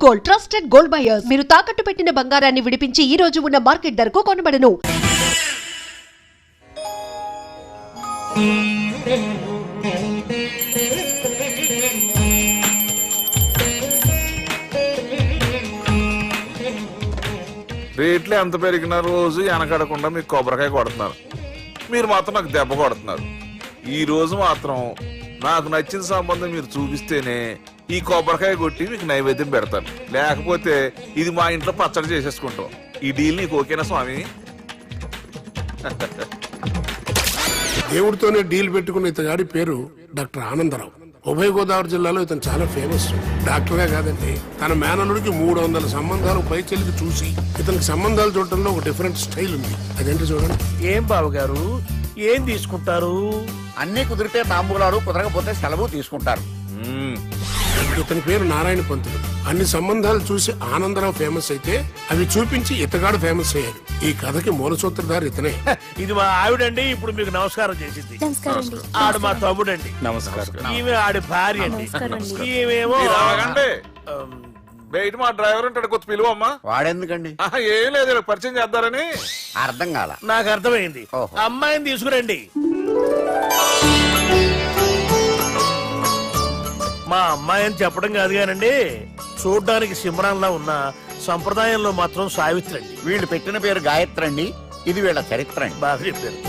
Gold, trusted gold buyers. మీరు తాకట్టు పెట్టిన బంగారాన్ని విడిపించి ఈ రోజు ఉన్న మార్కెట్ ధరకు కొనబడను. రేట్లు ఎంత పెరిగినా రోజు వెనకడకుండా మీకు కొబ్బరికాయ కొడుతున్నారు. మీరు మాత్రం నాకు దెబ్బ కొడుతున్నారు. ఈ రోజు మాత్రం నాకు నచ్చిన సంబంధం మీరు చూపిస్తేనే ఈ కొబ్బరికాయ కొట్టి మీకు నైవేద్యం పెడతాను. లేకపోతే ఇది మా ఇంట్లో పచ్చడి చేసేసుకుంటాం. ఈ డీల్ నీకు ఓకేనా స్వామి? దేవుడితోనే డీల్ పెట్టుకున్న ఇతగాడి పేరు డాక్టర్ ఆనందరావు. ఉభయ గోదావరి జిల్లాలో ఇతను చాలా ఫేమస్. డాక్టర్గా కాదండి, తన మేనల్లుడికి 300 సంబంధాలు పైచెల్లికి చూసి ఇతనికి సంబంధాలు చూడటంలో ఒక డిఫరెంట్ స్టైల్ ఉంది. అదేంటి చూడండి. ఏం బాబు గారు, ఏం తీసుకుంటారు? అన్ని కుదిరితే తాంబూలాలు, కుదరకపోతే సెలవు తీసుకుంటారు. ఇతని పేరు నారాయణ పంతులు. అన్ని సంబంధాలు చూసి ఆనందరావు ఫేమస్ అయితే అవి చూపించి ఇతగాడు ఫేమస్ అయ్యాడు. ఈ కథకి మూల సూత్రధారి ఇతనే. ఇది మా ఆవిడండి, ఇప్పుడు మీకు నమస్కారం చేసింది. ఆడు మా తమ్ముడండి. నమస్కారం. ఈమె ఆడి భార్య అండి. ఈమెమో బయట మా డ్రైవర్ ఉంటాడు, కొత్త పిలువమ్మా. వాడెందుకండి? ఏం లేదు, పరిచయం చేద్దారని. అర్థం కాల. నాకు అర్థమైంది. అమ్మాయిని తీసుకురండి. మా అమ్మాయి అని చెప్పడం కాదు కానండి, చూడ్డానికి సింహరాన్లా ఉన్న సంప్రదాయంలో మాత్రం సావిత్రి అండి. వీళ్ళు పెట్టిన పేరు గాయత్రి అండి. ఇది వీళ్ళ చరిత్ర అండి. బాగా చెప్పారు.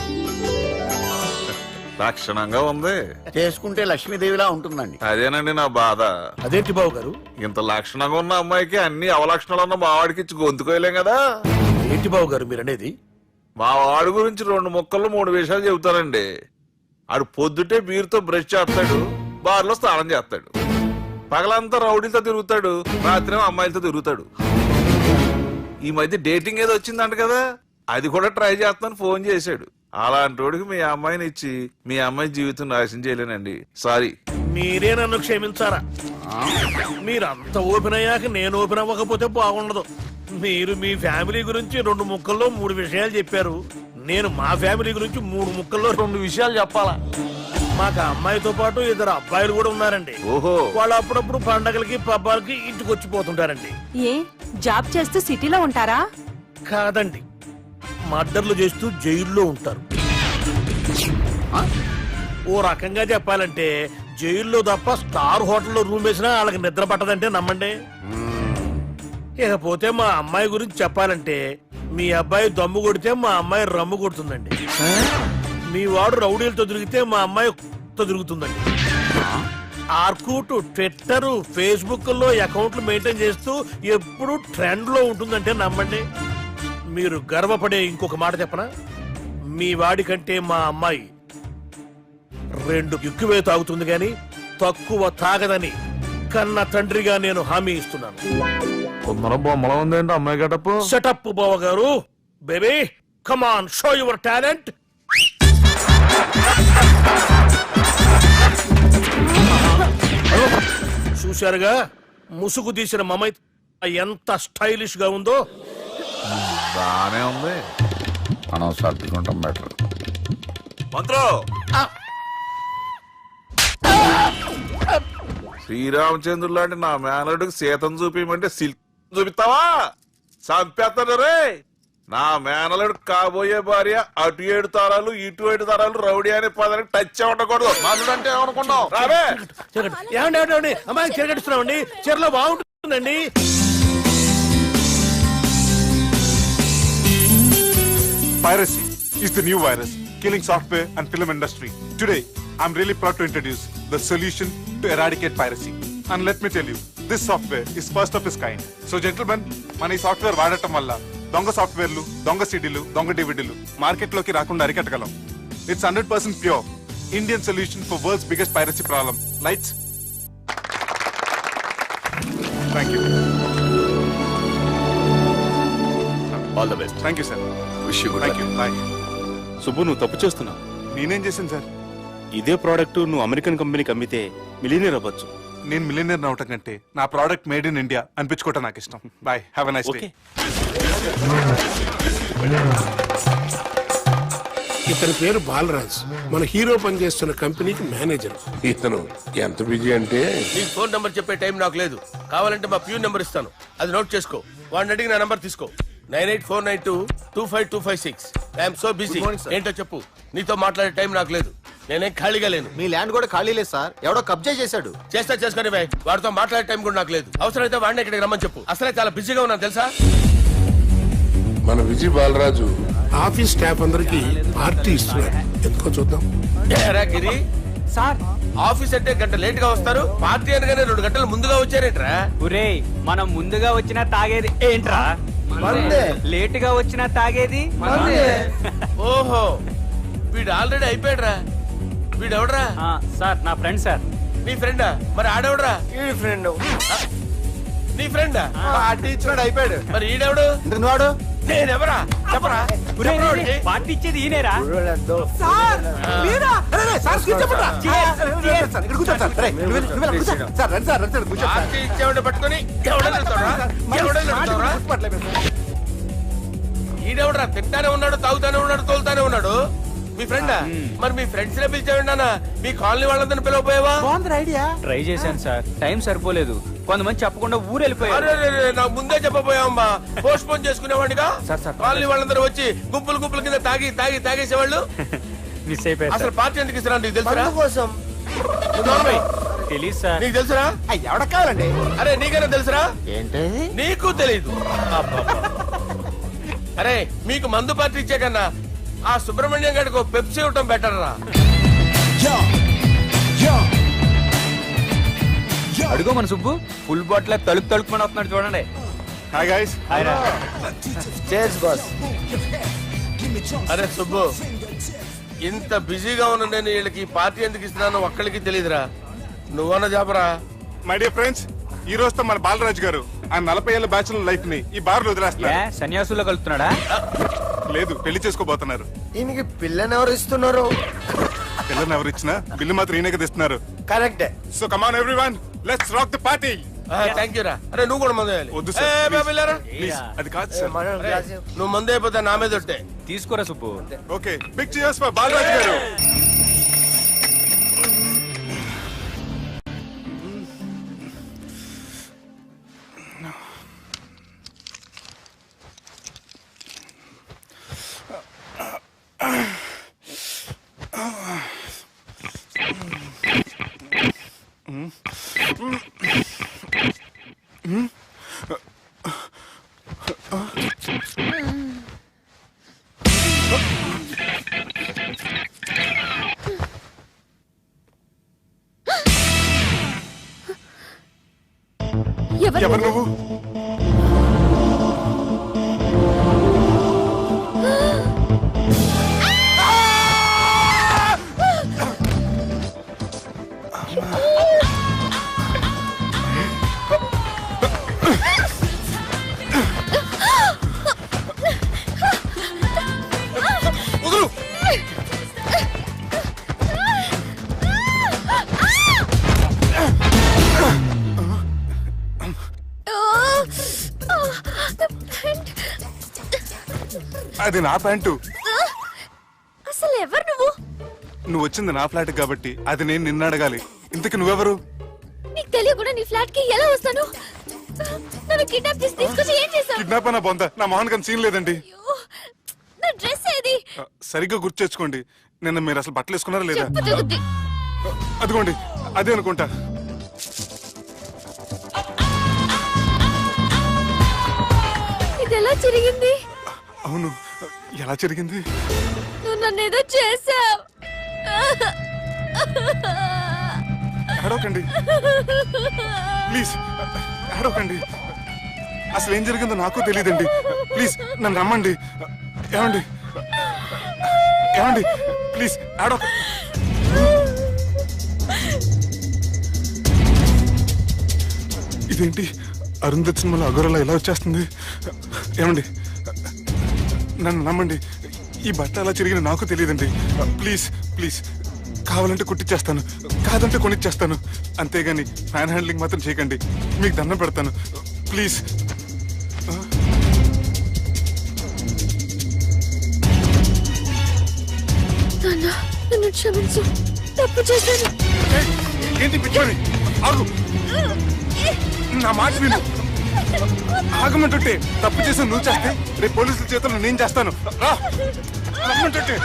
లక్షణంగా ఉంది. చేసుకుంటే లక్ష్మీదేవిలా ఉంటుందండి. అదేనండి నా బాధ. అదేంటి బాబు గారు? ఇంత లక్షణంగా ఉన్న అమ్మాయికి అన్ని అవలక్షణాలు ఉన్న మా వాడికి ఇచ్చి గొంతుకోయలేం కదా. ఏంటి బాబు గారు మీరు అనేది? మా వాడి గురించి 2 ముక్కల్లో 3 విషయాలు చెబుతానండి. ఆడు పొద్దుటే బీరుతో బ్రష్ చేస్తాడు, బార్లో స్నానం చేస్తాడు, పగలంతా రౌడీలతో తిరుగుతాడు, రాత్రి అమ్మాయిలతో తిరుగుతాడు. ఈ మధ్య డేటింగ్ ఏదో వచ్చిందంట కదా, అది కూడా ట్రై చేస్తాను ఫోన్ చేశాడు. అలాంటి వాడికి మీ అమ్మాయిని ఇచ్చి మీ అమ్మాయి జీవితం నాశనం చేయలేనండి. సారీ. మీరే నన్ను క్షమించారా? మీరంత ఓపెన్ అయ్యాక నేను ఓపెన్ అవ్వకపోతే బాగుండదు. మీరు మీ ఫ్యామిలీ గురించి 2 ముక్కల్లో 3 విషయాలు చెప్పారు. నేను మా ఫ్యామిలీ గురించి 3 ముక్కల్లో 2 విషయాలు చెప్పాలా? మాకు అమ్మాయితో పాటు 2 అబ్బాయిలు కూడా ఉన్నారండి. ఓహో. వాళ్ళు అప్పుడప్పుడు పండగలకి పబ్బాలకి ఇంటికి వచ్చిపోతుంటారండి. ఏ జాబ్ చేస్తూ సిటీలో ఉంటారా? కాదండి, మర్డర్లు చేస్తూ జైల్లో ఉంటారు. ఓ రకంగా చెప్పాలంటే జైల్లో తప్ప స్టార్ హోటల్లో రూమ్ వేసినా వాళ్ళకి నిద్ర పట్టదంటే నమ్మండి. ఇకపోతే మా అమ్మాయి గురించి చెప్పాలంటే మీ అబ్బాయి దమ్ము కొడితే మా అమ్మాయి రమ్ము కొడుతుందండి. మీ వాడు రౌడీలతో తిరిగితే మా అమ్మాయి తిరుగుతుందండి. ఆర్కుట్, ట్విట్టర్, ఫేస్బుక్ లో అకౌంట్లు మెయింటైన్ చేస్తూ ఎప్పుడు ట్రెండ్ లో ఉంటుందంటే నమ్మండి. మీరు గర్వపడే ఇంకొక మాట చెప్పనా? మీ వాడి కంటే మా అమ్మాయి 2 ఎక్కువే తాగుతుంది గాని తక్కువ తాగదని కన్న తండ్రిగా నేను హామీ ఇస్తున్నాను. బొమ్మలా ఉందండి అమ్మాయి గడప. సెటప్ బావ గారు. Baby come on, show your talent. చూశారుగా ముసుగు తీసిన మమై ఎంత స్టైలిష్ గా ఉందో. బానే ఉంది. మనం సర్దుకుంటాం బెటర్. మంత్రో, శ్రీరామచంద్రుడు లాంటి నా మేనలుడికి సీతను చూపించమంటే సిల్క్ చూపిస్తావా? చంపేస్తాడు రే. నా మేనలుడు కాబోయే భార్య అటు 7 తరాలు ఇటు 7 తరాలు రౌడీ అనే పదానికి టచ్ ఉండకూడదు. మందుడు అంటే ఏమనుకున్నావు? రావే. ఏమండి అమ్మాయి చెరగడుస్తున్నామండి, చీరలో బాగుంటుందండి. Piracy is the new virus killing software and film industry. Today, I'm really proud to introduce the solution to eradicate piracy. And let me tell you, this software is first of its kind. So gentlemen, మన ఈ software వాడటం వల్ల దొంగ సాఫ్ట్వేర్లు, దొంగ సిడీలు, దొంగ డివిడీలు మార్కెట్లోకి రాకుండా అరికట్టగలం. It's 100% pure Indian solution for world's biggest piracy problem. Lights. Thank you. All the best. Thank you, sir. Wish you good Thank you. Bye. Subbu, నువ్వు తప్పు చేస్తున్నావు. నేనేం చేశాను సార్? ఇదే ప్రోడక్ట్ నువ్వు అమెరికన్ కంపెనీకి అమ్మితే మిలియనీర్ అవ్వచ్చు. నేను మిలియనర్ అవటం కంటే నా ప్రోడక్ట్ మేడ్ ఇన్ ఇండియా అనిపించుకోవటం నాకు ఇష్టం. Bye, have a nice day. ఇతని పేరు బాలరాజ్, మన హీరో పనిచేస్తున్న కంపెనీకి మేనేజర్. ఇతను ఎంత బిజీ అంటే నీకు ఫోన్ నంబర్ చెప్పే టైం నాకు లేదు. కావాలంటే మా ప్యూన్ నంబర్ ఇస్తాను, అది నోట్ చేసుకో. వాడిని అడిగి నా నంబర్ తీసుకో. 9849225256. I'm so busy. ఏంటో చెప్పు. నీతో మాట్లాడే టైం నాకు లేదు, నేనేం ఖాళీగా లేను. మీ ల్యాండ్ కూడా ఖాళీ లేదు సార్, ఎవడో కబ్జా చేశాడు. చేస్తా చేసుకుని బాయ్, వాడితో మాట్లాడే టైం కూడా నాకు లేదు. అవసరమైతే వాడిని ఇక్కడికి రమ్మని చెప్పు. అసలే చాలా బిజీగా ఉన్నాను తెలుసా. మన విజయ్ బాలరాజు ఆఫీస్ స్టాఫ్ అందరికి పార్టీ ఇస్తున్నాడు, ఎందుకో చూద్దాం. ఏరా గిరి సార్, ఆఫీస్ అంటే గంట లేట్ గా వస్తారు, పార్టీ అనగానే 2 గంటలు ముందుగా వచ్చారేంట్రా? ఒరేయ్ మనం ముందుగా వచ్చినా తాగేది ఏంట్రా? లేట్ గా వచ్చినా తాగేది. ఓహో, వీడు ఆల్రెడీ అయిపోయాడ్రా. వీడెవడ్రా? సార్ నా ఫ్రెండ్ సార్. నీ ఫ్రెండా? మరి ఆడెవడ్రా? ఈ ఫ్రెండ్ నీ ఫ్రెండా? పార్టీ ఇచ్చినాడు, అయిపోయాడు. మరి ఈడెవడు? వాడు నేనెవరా చెప్పరా? పార్టీ ఇచ్చేది ఈనేరా? పార్టీ ఇచ్చేవాడిని పట్టుకొని ఈడెవడరా? తింటానే ఉన్నాడు, తాగుతానే ఉన్నాడు, తోలుతానే ఉన్నాడు. మీ ఫ్రెండా? మరి మీ ఫ్రెండ్స్ నే పిలిచావిన్నానా? మీ కాలనీ వాళ్ళందరినీ పిలవపోయావా? ట్రై చేశాను సార్, టైం సరిపోలేదు. కొంతమంది చెప్పకుండా ఊరు వెళ్ళిపోయారు. నాకు ముందే చెప్పబోయావమ్మా, పోస్ట్ పోన్ చేసుకునేవాడిగా. Sir, sir. కాలనీ వాళ్ళందరూ వచ్చి గుంపులు గుంపుల కింద తాగేసేవాళ్ళు. మిస్ అయిపోయారు అసలు పార్టీ ఎందుకు ఇస్తున్నా నీకు తెలుసురా? కోసం తెలీదు సార్. నీకు తెలుసురా? ఎవడ కావాలండి? అరే నీకైనా తెలుసురా? ఏంటి నీకు తెలీదు? అరే మీకు మందు పార్టీ ఇచ్చే కన్నా ఆ సుబ్రహ్మణ్యం గారికి పెప్సీ ఇవ్వటం బెటర్ రా. అడుగో మన సుబ్బు ఫుల్ బాటిల్ తలుపుమని వస్తున్నాడు చూడండి. Hi guys. Chairs boss. అరే సుబ్బు, ఇంత బిజీగా ఉన్న నేను వీళ్ళకి పార్టీ ఎందుకు ఇస్తున్నాను ఒక్కడికి తెలియదురా. నువ్వన్న చెప్పరా. My dear friends, ఈ రోజుతో మన బాలరాజ్ గారు ఆ 40 ఏళ్ల బ్యాచులర్ లైఫ్ ని ఈ బార్ లో వదిలేస్తున్నారు. సన్యాసుల్లో కలుపుతున్నాడా? లేదు, పెళ్లి చేసుకోబోతున్నారు. ఈయనకి పిల్లని ఎవరు ఇస్తున్నారు? పిల్లని ఎవరు ఇచ్చినా బిల్లు మాత్రం ఈయనకి తెస్తున్నారు. కరెక్టే. So come on everyone, let's rock the party. Thank you రా. అరే నువ్వు కూడా మందు వేయాలి. వద్దు సార్, ప్లీజ్. అది కాదు సార్. నువ్వు మందు అయిపోతే నా మీద ఒట్టే. తీసుకోరా Subbu. Okay, big cheers for Balraj garu. ఎవరు నువ్వు? అది నా ప్యాంటు. అసలు ఎవరు నువ్వు? నువ్వు వచ్చింది నా ఫ్లాట్ కాబట్టి అది నేను నిన్ను అడగాలి. ఇంతకు నువ్వెవరు? నీకు తెలియకుండా నీ ఫ్లాట్ కి ఎలా వస్తాను? నన్ను కిడ్నాప్ చేసి తీసుకొచ్చి ఏం చేశావు? కిడ్నాప్ అన్న బొంద, నా మోహన్ కన్ సీన్ లేదండి. నా డ్రెస్ ఏది? సరిగ్గా గుర్తు తెచ్చుకోండి. నిన్న మీరు అసలు బట్టలు వేసుకున్నారా లేదా? చెప్పు తెగుద్ది. అదిగోండి, అదే అనుకుంటా. ఇది ఎలా జరిగింది? అవును, ఎలా జరిగింది? నువ్వు నన్ను ఏదో చేసావు. ఏడవకండి ప్లీజ్, ఏడవకండి. అసలు ఏం జరిగిందో నాకు తెలియదండి. ప్లీజ్ నన్ను రమ్మండి. ఏమండి ఏమండి ప్లీజ్ ఏడవ. ఇదేంటి అరుంధతి సినిమాలో అగోరలా ఎలా వచ్చేస్తుంది? ఏమండి నన్ను నమ్మండి, ఈ బట్ట అలా చిరిగిన నాకు తెలియదండి. ప్లీజ్ ప్లీజ్, కావాలంటే కుట్టిచ్చేస్తాను, కాదంటే కొనిచ్చేస్తాను. అంతేగాని ఫ్యాన్ హ్యాండ్లింగ్ మాత్రం చేయకండి, మీకు దండం పెడతాను ప్లీజ్. నాన్న నన్ను క్షమించు, తప్పు చేశాను. ఏంటి పిచ్చోని? ఆగు, నా మాట విను. ఆగమంటుంటే తప్పు చేసి నువ్వు చేస్తే రేపు పోలీసుల చేతుల్లో నేను చేస్తాను. రా, రమ్మంటుంటే.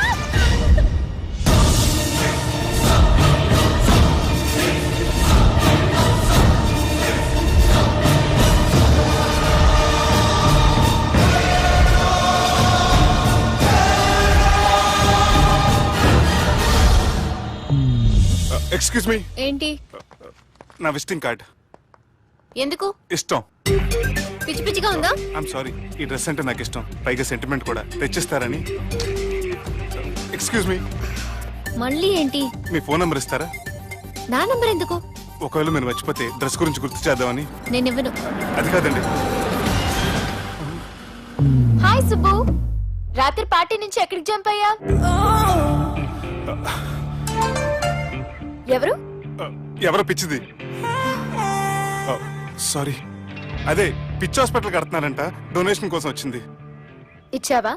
Excuse me. ఏంటి? నా విజిటింగ్ కార్డ్. ఎందుకు? ఇష్టం. పిచ్చి పిచ్చిగా ఉందా? ఐఎమ్ సారీ, ఈ డ్రెస్ అంటే నాకు ఇష్టం, పైగా సెంటిమెంట్ కూడా. తెచ్చిస్తారని. Excuse me. మళ్ళీ ఏంటి? మీ ఫోన్ నెంబర్ ఇస్తారా? నా నంబర్ ఎందుకు? ఒకవేళ మీరు మర్చిపోతే డ్రెస్ గురించి గుర్తు చేద్దామని. నేను ఇవ్వను. అది కాదండి. హాయ్ సుబ్బు, రాత్రి పార్టీ నుంచి ఎక్కడికి జంప్ అయ్యా? ఎవరు? ఎవరో పిచ్చిది. సారీ, అదే పిచ్చి హాస్పిటల్ కడుతున్నారంట, డొనేషన్ కోసం వచ్చింది. ఇచ్చావా?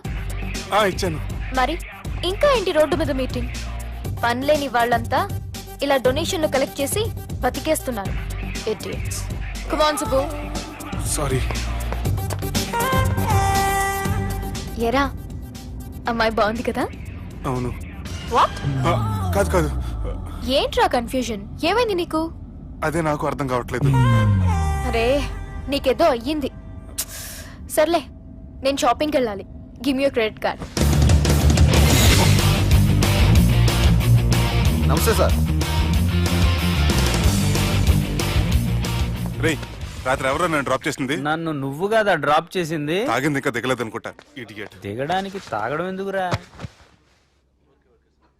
ఇచ్చాను. మరి ఇంకా ఏంటి రోడ్డు మీద మీటింగ్? పనిలేని వాళ్ళంతా ఇలా డొనేషన్లు కలెక్ట్ చేసి బతికేస్తున్నారు. Idiots. Come on Subbu. Sorry. ఎరా, అమ్మాయి బాగుంది కదా? అవును. వాట్? కాదు కాదు, ఏంట్రా కన్ఫ్యూజన్? ఏమైంది నీకు? అదే నాకు అర్థం కావట్లేదు. అరే, నీకేదో అయ్యింది. సర్లే, నేను షాపింగ్కి వెళ్ళాలి. Give me your credit card. నమస్తే సార్. రేయ్, రాత్రి ఎవరో నన్ను డ్రాప్ చేసింది? నన్ను నువ్వు కదా డ్రాప్ చేసింది. తాగింది ఇంకా దిగలేదు అనుకుంటా. ఇడియట్. దిగడానికి తాగడం ఎందుకురా?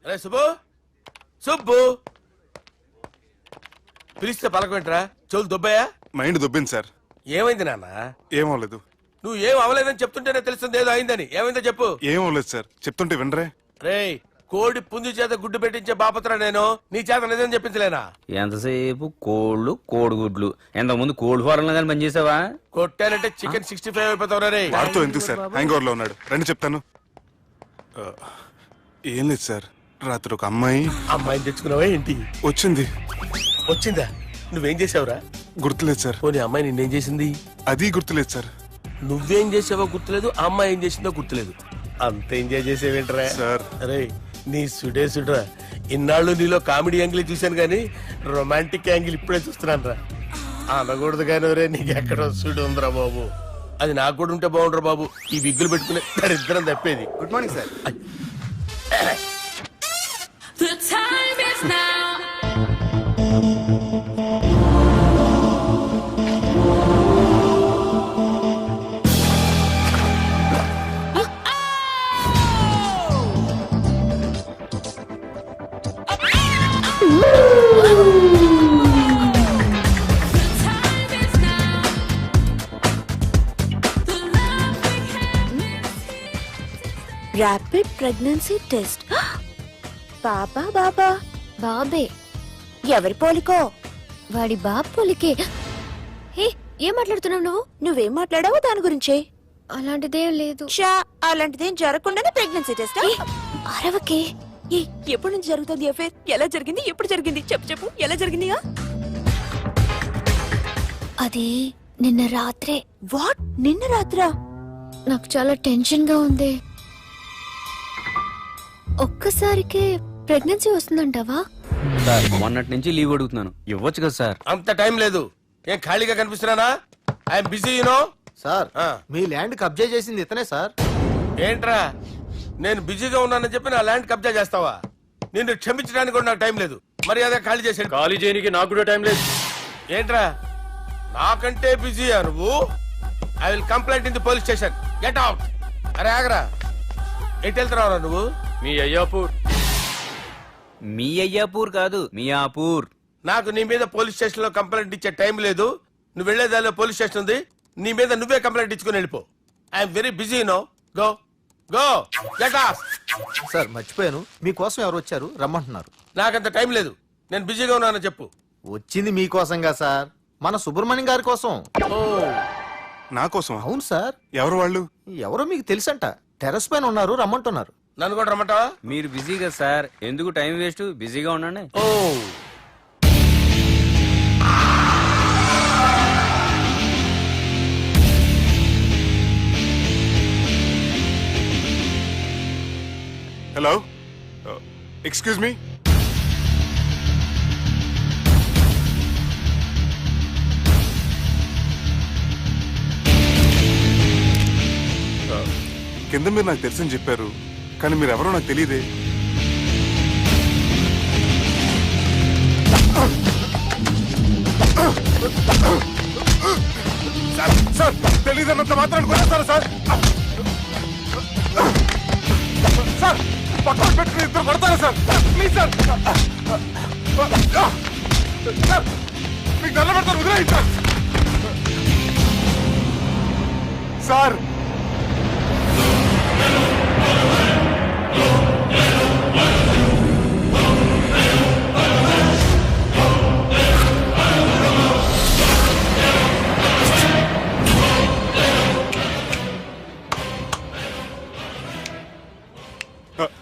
అరే సుబ్బు, సుబ్బు పిలిస్తే పలకమేంట్రా? చెవులు దుబ్బయా? Mind దొబ్బింది sir. ఏమైంది నాన్న? ఏమవలేదు. నువ్వు ఏం అవలేదని చెప్తుంటేనే తెలుస్తుంది ఏదో అయిందని. ఏమైందో చెప్పు. ఏమవలేదు సార్, చెప్తుంటే వినరే. రేయ్, కోడి పుంజు చేత గుడ్డు పెట్టించే బాపత్ర నేను. నీ చేత నిజం చెప్పించలేనా? ఎంతసేపు కోళ్ళు కోడిగుడ్లు. ఎంతకుముందు కోడి ఫారంలో కానీ పనిచేసావా? కొట్టానంటే చికెన్ 65 అయిపోతావు రే. వాడుతూ ఎందుకు సార్, హ్యాంగ్ ఓవర్ లో ఉన్నాడు. రండి చెప్తాను. ఏం లేదు సార్, రాత్రి ఒక అమ్మాయిని తెచ్చుకున్నావా ఏంటి? వచ్చిందా? నువ్వేం చేసావురా? గుర్తులేదు సార్. పోనీ అమ్మాయి నిన్నేం చేసింది? అది గుర్తులేదు సార్. నువ్వేం చేసావో గుర్తులేదు, ఆ అమ్మాయి ఏం చేసిందో గుర్తులేదు. అంత ఎంజాయ్ చేసేవేంట్రా సార్? అరే నీ సుడేసుడ్రా. ఇన్నాళ్ళు నీలో కామెడీ యాంగిల్ చూశాను కానీ రొమాంటిక్ యాంగిల్ ఇప్పుడే చూస్తున్నాను రా. అనకూడదు కానీ రే, నీకు ఎక్కడ సుడు ఉందిరా బాబు. అది నాకు కూడా ఉంటే బాగుండ్రా బాబు. ఈ విగ్గులు పెట్టుకునే దరిద్రం తప్పేది. Good morning sir. The time is now. Rapid pregnancy test. బాబా బాబా బాబే. ఎవరి పోలికో? వాడి బాబు పోలికే. హే, ఏం మాట్లాడుతున్నావు నువ్వు? నువ్వేం మాట్లాడావు దాని గురించే? అలాంటిదేం లేదు. అలాంటిదేం జరగకుండానే ప్రెగ్నెన్సీ టెస్ట్? అరవకే. ఎప్పటి నుంచి జరుగుతుంది అఫేర్? ఎలా జరిగింది? ఎప్పుడు జరిగింది? చెప్పు చెప్పు, ఎలా జరిగింది? అది నిన్న రాత్రే. వాట్? నిన్న రాత్రా? నాకు చాలా టెన్షన్ గా ఉంది. ఒక్కసారికే ప్రెగ్నెన్సీ వస్తుందంటావా? మొన్నటి నుంచి లీవ్ అడుగుతున్నాను, ఇవ్వచ్చు కదా సార్? అంత టైం లేదు. ఏం ఖాళీగా కనిపిస్తున్నానా? I'm busy you know. సార్, మీ ల్యాండ్ కబ్జా చేసింది ఇతనే సార్. ఏంట్రా, నేను బిజీగా ఉన్నానని చెప్పి నా ల్యాండ్ కబ్జా చేస్తావా? నిన్ను క్షమించడానికి కూడా నాకు టైం లేదు. మరి అదే ఖాళీ చేసాడు. ఖాళీ చేయడానికి నాకు కూడా టైం లేదు. ఏంట్రా, నాకంటే బిజీయా నువ్వు? I will complaint in the police station. Get out. అరే ఆగరా, ఎటు వెళ్తున్నావురా నువ్వు? మీ అయ్యాపూర్. మీ అయ్యాపూర్ కాదు, మియాపూర్. నాకు నీ మీద పోలీస్ స్టేషన్ లో కంప్లైంట్ ఇచ్చే టైం లేదు. నువ్వు వెళ్లేదాలో పోలీస్ స్టేషన్ ఉంది. నీ మీద నువ్వే కంప్లైంట్ ఇచ్చుకుని వెళ్ళిపో. I'm very busy no. Go go get off. Sir, మర్చిపోయాను, మీకోసం ఎవరు వచ్చారు, రమ్మంటున్నారు. నాకంత టైం లేదు, నేను బిజీగా ఉన్నానని చెప్పు. వచ్చింది మీకోసంగా సార్, మన సుబ్రహ్మణ్యం గారి కోసం. ఓ, నా కోసం? అవును సార్. ఎవరు వాళ్ళు? ఎవరో మీకు తెలుసంట. టెర్రస్ పైన ఉన్నారు, రమ్మంటున్నారు. నన్ను కూడా రమ్మంటావా? మీరు బిజీ కదా సార్, ఎందుకు టైం వేస్ట్, బిజీగా ఉండండి. ఓ Hello? Excuse me? కింద మీరు నాకు తెలుసని చెప్పారు, కానీ మీరు ఎవరో నాకు తెలియదే. సార్ తెలియదన్నంత మాత్రాన్ని కొనేస్తారా సార్? సార్ పక్కన పెట్టుకుని ఇద్దరు పడతారా సార్? ప్లీజ్ సార్, సార్ మీకు దండం పెడతారు, వదిలేయండి సార్. సార్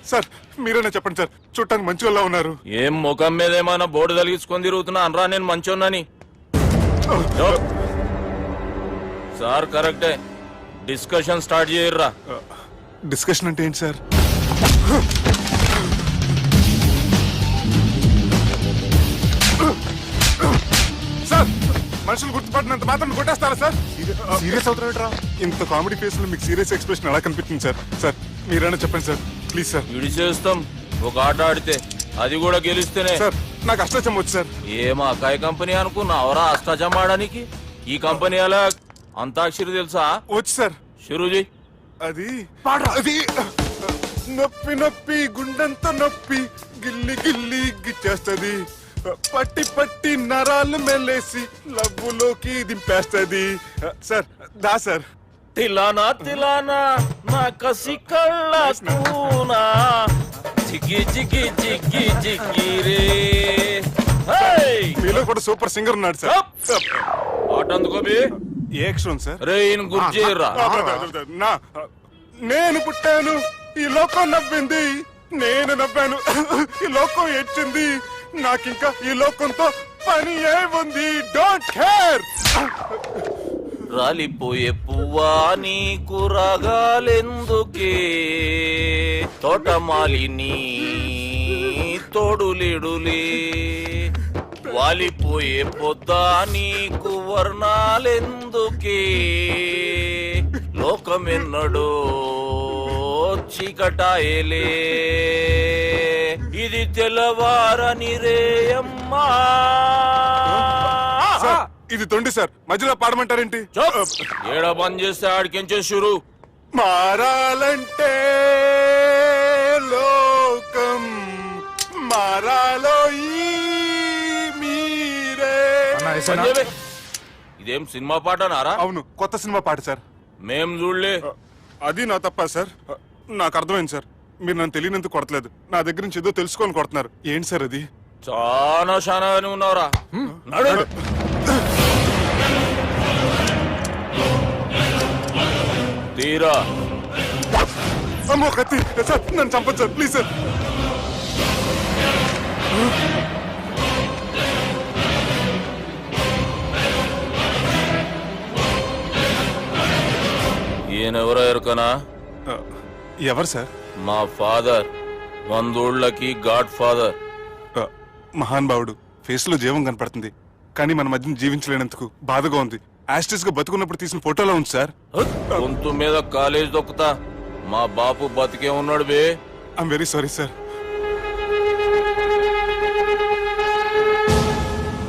సార్ మీరేనా చెప్పండి సార్, చూడటానికి మంచి వాళ్ళ ఉన్నారు. ఏం ముఖం మీద ఏమైనా బోర్డు తలిగించుకొని తిరుగుతున్నా అనరా నేను మంచోన్నాని? సార్ కరెక్టే, డిస్కషన్ స్టార్ట్ చేయర్రా. డిస్కషన్ అంటే ఏంటి సార్? సార్ మనుషులు గుర్తుపడినంత మాత్రం కొట్టేస్తారా సార్? సీరియస్ అవుతారా? ఇంత కామెడీ ఫేస్ లో మీకు సీరియస్ ఎక్స్ప్రెషన్ ఎలా కనిపిస్తుంది సార్? సార్ మీరైనా చెప్పండి సార్, ప్లీజ్ సార్. విడి చేస్తాం ఒక ఆట ఆడితే, అది కూడా గెలిస్తేనే. సార్ నాకు అష్టాచం వచ్చు సార్. ఏం అకాయ కంపెనీ అనుకున్నావరా అష్టాచం ఆడడానికి? ఈ కంపెనీ అలా అంతాక్షరి తెలుసా? వచ్చు సార్. షురూజీ. అది అది నొప్పి నొప్పి గుండెంత నొప్పి గిల్లి గిల్లి గిచ్చేస్తది, పట్టి పట్టి నరాలు మెల్లేసి లవ్వులోకి దింపేస్తది. సార్ దా సార్. తిలానా తిలానా నా కసి కళ్ళూనా జిగి జిగి జిగి జిగి రే. మీలో కూడా సూపర్ సింగర్ ఉన్నాడు సార్. ఆట అందుకోబి ఏ అక్షరం సార్? రే ఈయన గుర్తు చేయరా. నేను పుట్టాను, ఈ లోకం నవ్వింది, నేను నవ్వాను, ఈ లోకం ఏడ్చింది, నాకింకా ఈ లోకంతో పని ఏముంది? Don't care. రాలిపోయే పువ్వా నీకు రాగాలెందుకే, తోటమాలిని తోడులిడులే, వాలిపోయే పొద్దా నీకు వర్ణాలెందుకే, లోకమెన్నడో చీకటాయలే, ఇది తెల్లవారని రేయమ్మా. ఇది తొండి సార్, మధ్యలో పాడమంటారేంటి? ఏడా బంద్ చేస్తే ఆడికించే షురు. మారాలంటే లోకం మారాలో ఈ మీరే. ఇదేం సినిమా పాటనారా? అవును, కొత్త సినిమా పాట సార్. మేం చూడలే. అది నా తప్ప సార్. నాకు అర్థమైంది సార్, మీరు నన్ను తెలియనందుకు కొడతలేదు, నా దగ్గర నుంచి ఏదో తెలుసుకొని కొడుతున్నారు. ఏంటి సార్ అది? చాలా శానాగానే ఉన్నావురా. నడు. తీరా. అమ్మో కత్తి సార్, నన్ను చంపదు సార్, ప్లీజ్ సార్. ఈయనెవరో ఎరుకనా? ఎవరు సార్? మా ఫాదర్, 100 గాడ్ ఫాదర్. మహాన్ భావుడు. ఫేస్ లో జీవం కనపడుతుంది, కానీ మన మధ్యన జీవించలేనందుకు బాధగా ఉంది. యాస్టిస్ గా బతుకున్నప్పుడు తీసిన ఫోటోలో ఉంది సార్. గొంతు మీద కాలేజ్ దొక్కుతా, మా బాపు బతికే ఉన్నాడు బే. I'm very sorry sir.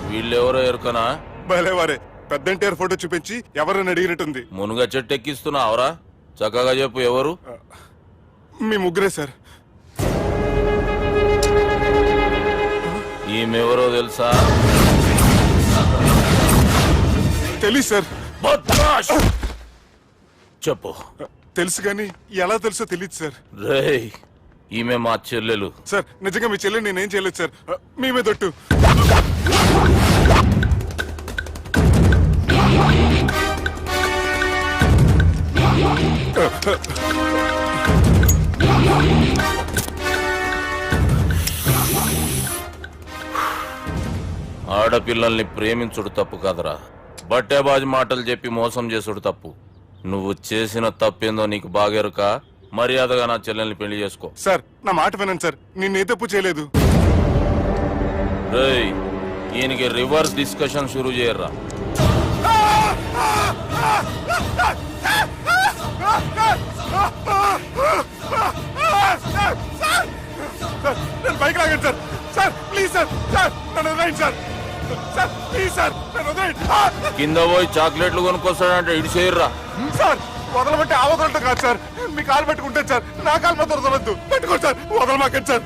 వీళ్ళెవరో ఎరుకనా? భలేవారే, పెద్ద ఎన్టీఆర్ ఫోటో చూపించి ఎవరని అడిగినట్టుంది. మునుగ చెట్టు ఎక్కిస్తున్నావురా? చక్కగా చెప్పు ఎవరు? మీ ముగ్గురే సార్. ఈమెవరో తెలుసా? తెలీదు సార్. చెప్పు. తెలుసు కానీ ఎలా తెలుసో తెలియదు సార్. రేయ్, ఈమె మా చెల్లెలు సార్. నిజంగా మీ చెల్లెలు నేనేం చేయలేదు సార్, మీ మీద ఒట్టు. ఆడపిల్లల్ని ప్రేమించుడు తప్పు కాదురా, బట్టేబాజు మాటలు చెప్పి మోసం చేసుడు తప్పు. నువ్వు చేసిన తప్పేందో నీకు బాగెరుక. మర్యాదగా నా చెల్లెల్ని పెళ్లి చేసుకో. సార్ నా మాట వినండి సార్, నేను ఏ తప్పు చేయలేదు. రేయ్, ఈయనకి రివర్స్ డిస్కషన్ షురూ చేయర్రా. నేను బైక్ లాగండి sir. Sir please sir, sir నన్ను వదిలేయండి సార్. సార్ ప్లీజ్ సార్ నన్ను వదిలేయండి. కింద పోయి చాక్లెట్లు కొనుక్కొస్తాడంటే ఇటు చేయర్రా. సార్ వదలబట్టి ఆ వదలటం కాదు సార్, మీ కాలు పెట్టుకుంటాను సార్. నా కాలు మాత్రం వదలవద్దు. పెట్టుకోండి సార్, వదలమాకండి సార్.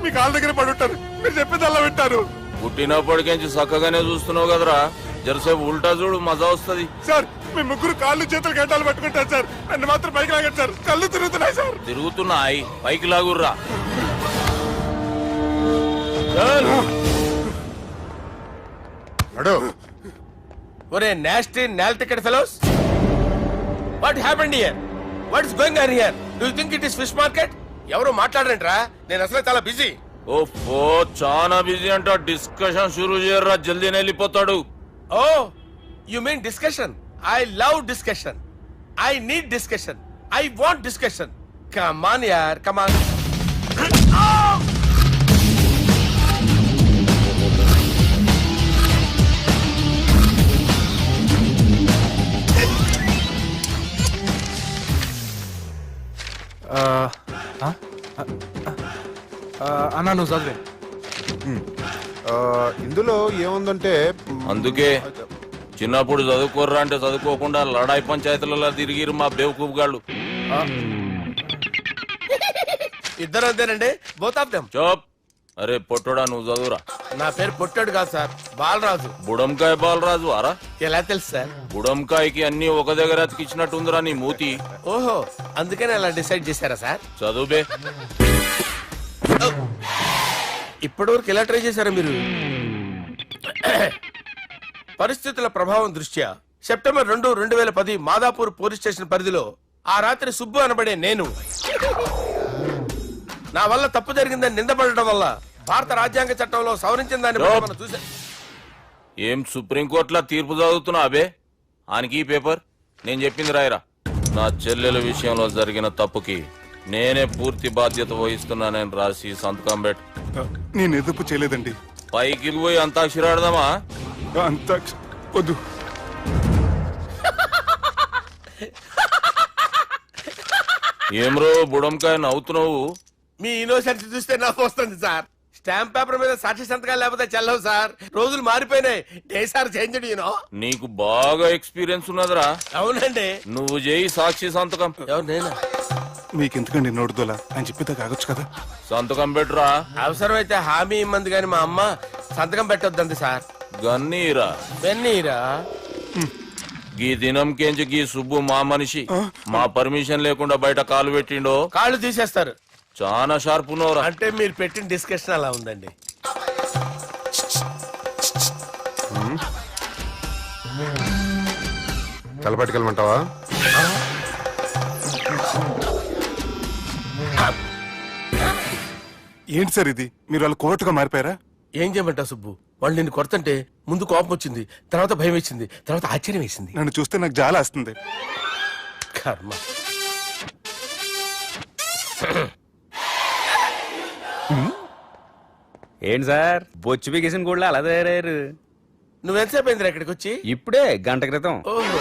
మీ కాలు దగ్గర పడి ఉంటారు, మీరు చెప్పేది అలా వింటారు. పుట్టినప్పటికేంచి చక్కగానే చూస్తున్నావు కదరా, జరసేపు ఉల్టా చూడు, మజా వస్తుంది. సార్ మీ ముగ్గురు కాళ్ళు చేతులు గంటలు పెట్టుకుంటారు సార్, నన్ను మాత్రం బైక్ లాగండి సార్. కళ్ళు తిరుగుతున్నాయి సార్. తిరుగుతున్నాయి, పైకి లాగుర్రా. ఒరే నాస్టీ నాల్ ticket fellows, what happened here? What is going on here? Do you think it is fish market? ఎవరు మాట్లాడరంట్రా, నేను అసలే చాలా బిజీ. ఓ చాలా బిజీ అంట. డిస్కషన్ షురూ చేయర్రా, జల్దీనే వెళ్ళిపోతాడు. Oh you mean discussion? I love discussion. I need discussion. I want discussion. Come on యార్, కమ్ ఆన్. అన్నా నువ్వు చదివే. ఇందులో ఏముందంటే, అందుకే చిన్నప్పుడు చదువుకోర్రా అంటే చదువుకోకుండా లడాయి పంచాయతీలలో తిరిగిరు మా బేవకూఫ్ గాళ్ళు. ఇద్దరు అంతేనండి, బోత్ ఆఫ్ దెమ్. చోప్. అరే పొట్టోడా, నువ్వు చదువురా. నా పేరు పొట్టాడు కాదు సార్, బాలరాజు. బుడంకాయ బాలరాజు అరా? ఎలా తెలుసు సార్? బుడంకాయకి అన్ని ఒక దగ్గర అతికిచ్చినట్టుందిరా నీ మూతి. ఓహో, అందుకని అలా డిసైడ్ చేశారా సార్? చదువుబే. ఇప్పటి వరకు ఎలా ట్రై చేశారా మీరు? పరిస్థితుల ప్రభావం దృష్ట్యా సెప్టెంబర్ 2, 2010 మాదాపూర్ పోలీస్ స్టేషన్ పరిధిలో ఆ రాత్రి సుబ్బు అనబడే నేను నా వల్ల తప్పు జరిగిందని నిందపడటం వల్ల భారత రాజ్యాంగ చట్టంలో సవరించిన దాన్ని మనం చూసా. ఏం సుప్రీంకోర్టులో తీర్పు చదువుతున్నా అబే? ఆనికి ఈ పేపర్ నేను చెప్పింది రాయరా. నా చెల్లెల విషయంలో జరిగిన తప్పుకి నేనే పూర్తి బాధ్యత వహిస్తున్నానని రాసి సంతకం పెట్టు. నేను ఎదుపు చేయలేదండి. పైకి పోయి అంతాక్షరి ఆడదామా? వద్దు. ఏమ్రో బుడంకాయ నవ్వుతున్నావు? మీ ఇన్నోసెన్స్ చూస్తే నాకు వస్తుంది సార్. స్టాంప్ పేపర్ మీద సాక్షి సంతకాలు లేకపోతే చెల్లవు సార్. రోజులు మారిపోయినాయి. Day sir change. నీకు బాగా ఎక్స్పీరియన్స్ ఉన్నదిరా. అవునండి. నువ్వు చేయి సాక్షి సంతకం. ఎవరు? నేనా? మీకెందుకండి నోడుదోలా, ఆయన చెప్పేదా కాగొచ్చు కదా. సంతకం పెట్టురా. అవసరమైతే హామీ ఇమ్మంది కానీ మా అమ్మ సంతకం పెట్టొద్దండి సార్. గన్నీరా వెన్నీరా? గీ దినంకేంచి గీ సుబ్బు మా మనిషి. మా పర్మిషన్ లేకుండా బయట కాలు పెట్టిండో కాళ్ళు తీసేస్తారు. చాలా షార్ప్ ఉన్నవరా. అంటే మీరు పెట్టిన డిస్కషన్ అలా ఉందండి. తలపట్టుకెళ్ళమంటావా? ఏంటి సార్ ఇది, మీరు వాళ్ళు కోర్టుగా మారిపోయారా? ఏం చేయమంటావు సుబ్బు? వాళ్ళు నిన్ను కొడుతుంటే ముందు కోపం వచ్చింది, తర్వాత భయం వేసింది, తర్వాత ఆశ్చర్యం వేసింది. నన్ను చూస్తే నాకు జాల వస్తుంది. కర్మ. ఏంటి సార్ బొచ్చు బిగేసిన కూడా అలా తయారయ్యారు? నువ్వెంతసేపు అయిందిరా ఇక్కడికి వచ్చి? ఇప్పుడే గంట క్రితం. ఓహో,